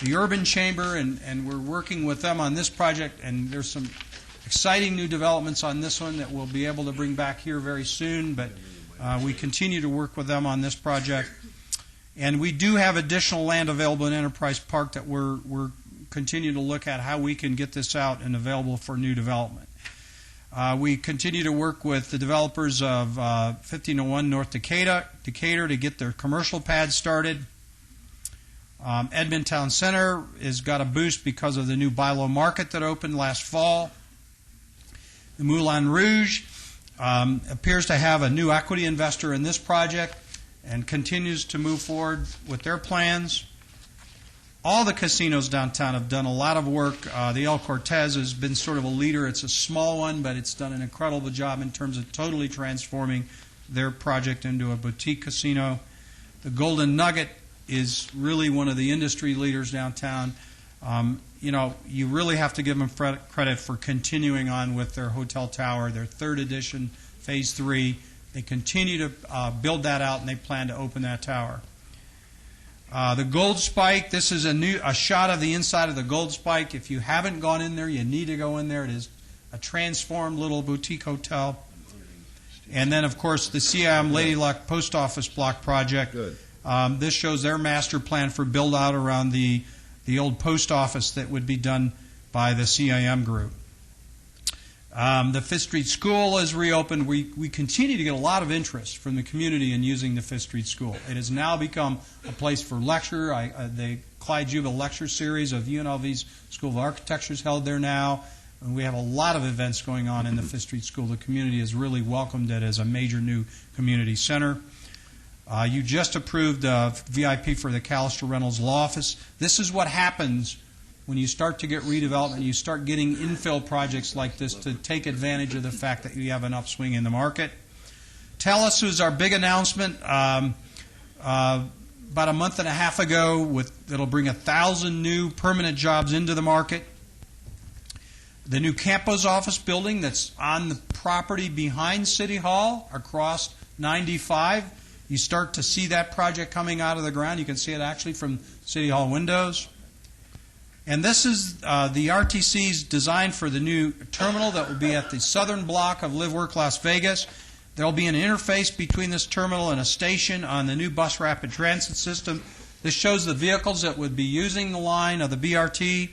S4: the Urban Chamber, and we're working with them on this project, and there's some exciting new developments on this one that we'll be able to bring back here very soon, but we continue to work with them on this project. And we do have additional land available in Enterprise Park that we're continuing to look at how we can get this out and available for new development. We continue to work with the developers of 1501 North Decatur to get their commercial pad started. Edmond Town Center has got a boost because of the new Bilo Market that opened last fall. The Moulin Rouge appears to have a new equity investor in this project and continues to move forward with their plans. All the casinos downtown have done a lot of work. The El Cortez has been sort of a leader. It's a small one, but it's done an incredible job in terms of totally transforming their project into a boutique casino. The Golden Nugget is really one of the industry leaders downtown. You really have to give them credit for continuing on with their hotel tower, their third edition, phase 3. They continue to build that out, and they plan to open that tower. The Gold Spike, this is a shot of the inside of the Gold Spike. If you haven't gone in there, you need to go in there. It is a transformed little boutique hotel. And then, of course, the CIM Lady Luck Post Office Block project.
S6: Good.
S4: This shows their master plan for build-out around the old post office that would be done by the CIM group. The Fifth Street School is reopened. We continue to get a lot of interest from the community in using the Fifth Street School. It has now become a place for lecture. The Clyde Jubal Lecture Series of UNLV's School of Architecture is held there now. And we have a lot of events going on in the Fifth Street School. The community has really welcomed it as a major new community center. You just approved VIP for the Callister Reynolds Law Office. This is what happens when you start to get redevelopment. You start getting infill projects like this to take advantage of the fact that you have an upswing in the market. TELUS was our big announcement about a month and a half ago. It'll bring 1,000 new permanent jobs into the market. The new Campos office building that's on the property behind City Hall across 95. You start to see that project coming out of the ground. You can see it actually from City Hall windows. And this is the RTC's design for the new terminal that will be at the southern block of Live Work Las Vegas. There will be an interface between this terminal and a station on the new bus rapid transit system. This shows the vehicles that would be using the line of the BRT.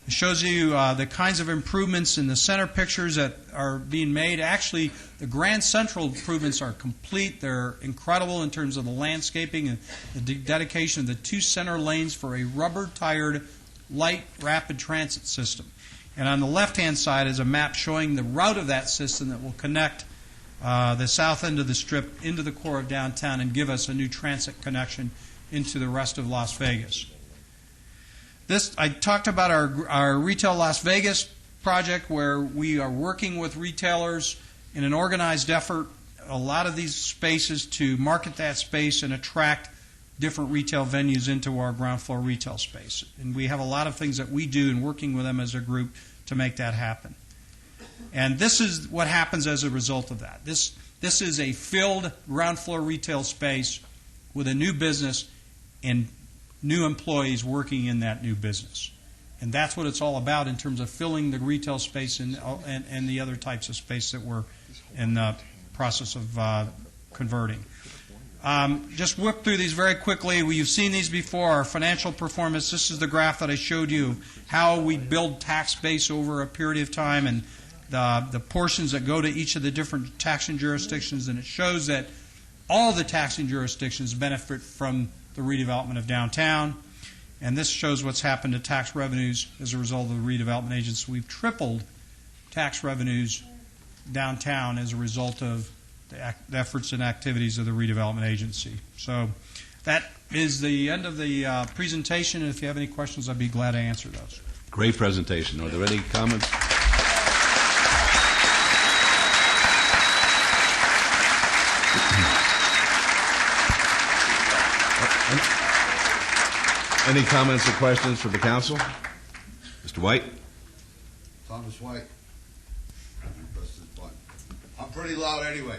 S4: It shows you the kinds of improvements in the center pictures that are being made. Actually, the Grand Central improvements are complete. They're incredible in terms of the landscaping and the dedication of the two center lanes for a rubber-tired light rapid transit system. And on the left-hand side is a map showing the route of that system that will connect the south end of the Strip into the core of downtown and give us a new transit connection into the rest of Las Vegas. I talked about our Retail Las Vegas project, where we are working with retailers in an organized effort, a lot of these spaces, to market that space and attract different retail venues into our ground floor retail space. And we have a lot of things that we do in working with them as a group to make that happen. And this is what happens as a result of that. This is a filled ground floor retail space with a new business and new employees working in that new business. And that's what it's all about in terms of filling the retail space and the other types of space that we're in the process of converting. Just whip through these very quickly. You've seen these before. Our financial performance, this is the graph that I showed you, how we build tax base over a period of time and the portions that go to each of the different taxing jurisdictions. And it shows that all the taxing jurisdictions benefit from the redevelopment of downtown. And this shows what's happened to tax revenues as a result of the redevelopment agency. We've tripled tax revenues downtown as a result of the efforts and activities of the redevelopment agency. So that is the end of the presentation. And if you have any questions, I'd be glad to answer those.
S6: Great presentation. Are there any comments? Any comments or questions from the council? Mr. White?
S9: Thomas White. I'm pretty loud anyway.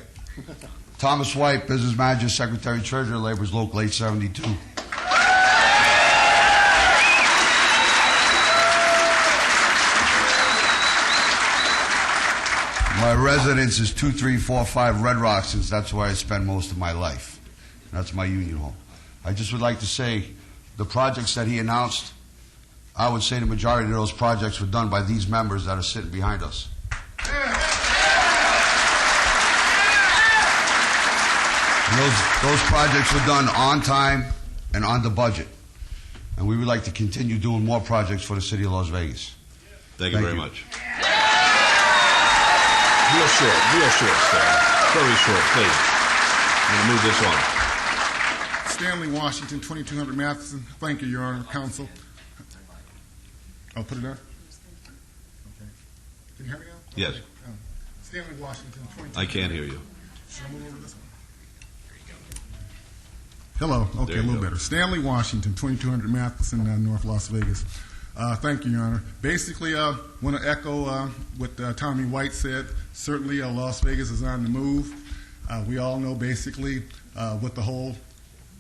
S9: Thomas White, Business Manager, Secretary, Treasurer, Labor's Local 872. My residence is 2345 Red Rock, since that's where I spend most of my life. That's my union home. I just would like to say the projects that he announced, I would say the majority of those projects were done by these members that are sitting behind us. And those projects were done on time and on the budget. And we would like to continue doing more projects for the city of Las Vegas.
S6: Thank you very much.
S10: Real short, Stan. Very short, please. I'm going to move this on.
S11: Stanley Washington, 2200 Matheson. Thank you, Your Honor, Counsel. I'll put it on. Okay. Can you hear me now?
S6: Yes.
S11: Stanley Washington, 2200.
S6: I can't hear you.
S11: Should I move over to this one? Hello. Okay, a little better. Stanley Washington, 2200 Matheson, North Las Vegas. Thank you, Your Honor. Basically, I want to echo what Tommy White said. Certainly, Las Vegas is on the move. We all know basically what the whole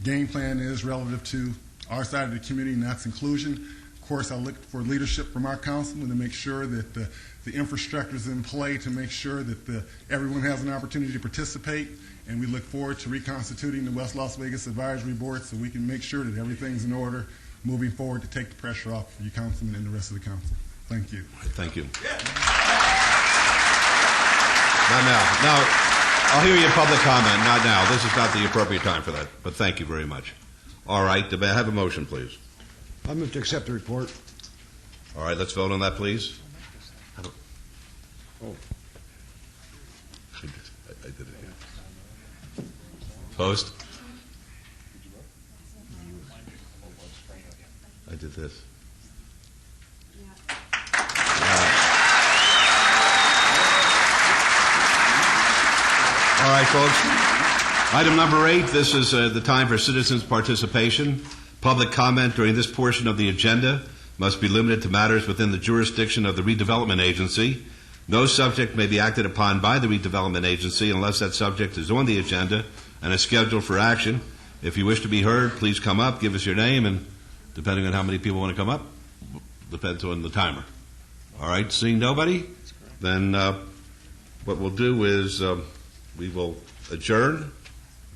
S11: game plan is relative to our side of the community, and that's inclusion. Of course, I look for leadership from our councilman to make sure that the infrastructure is in play to make sure that everyone has an opportunity to participate. And we look forward to reconstituting the West Las Vegas Advisory Board so we can make sure that everything's in order moving forward to take the pressure off for you councilmen and the rest of the council. Thank you.
S6: Thank you. Not now. Now, I'll hear your public comment. Not now. This is not the appropriate time for that. But thank you very much. All right. Do I have a motion, please?
S1: I move to accept the report.
S6: All right. Let's vote on that, please.
S1: Oh.
S6: I did it again. Opposed? I did this. All right, folks. Item number 8, this is the time for citizens' participation. Public comment during this portion of the agenda must be limited to matters within the jurisdiction of the Redevelopment Agency. No subject may be acted upon by the Redevelopment Agency unless that subject is on the agenda and is scheduled for action. If you wish to be heard, please come up, give us your name, and depending on how many people want to come up, depends on the timer. All right, seeing nobody, then what we'll do is we will adjourn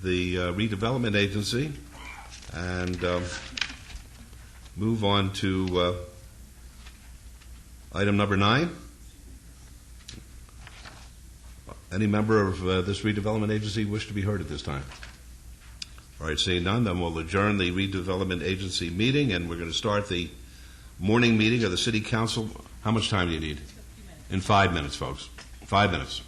S6: the Redevelopment Agency and move on to item number 9. Any member of this Redevelopment Agency wish to be heard at this time? All right, seeing none, then we'll adjourn the Redevelopment Agency meeting, and we're going to start the morning meeting of the City Council How much time do you need? In 5 minutes, folks. 5 minutes.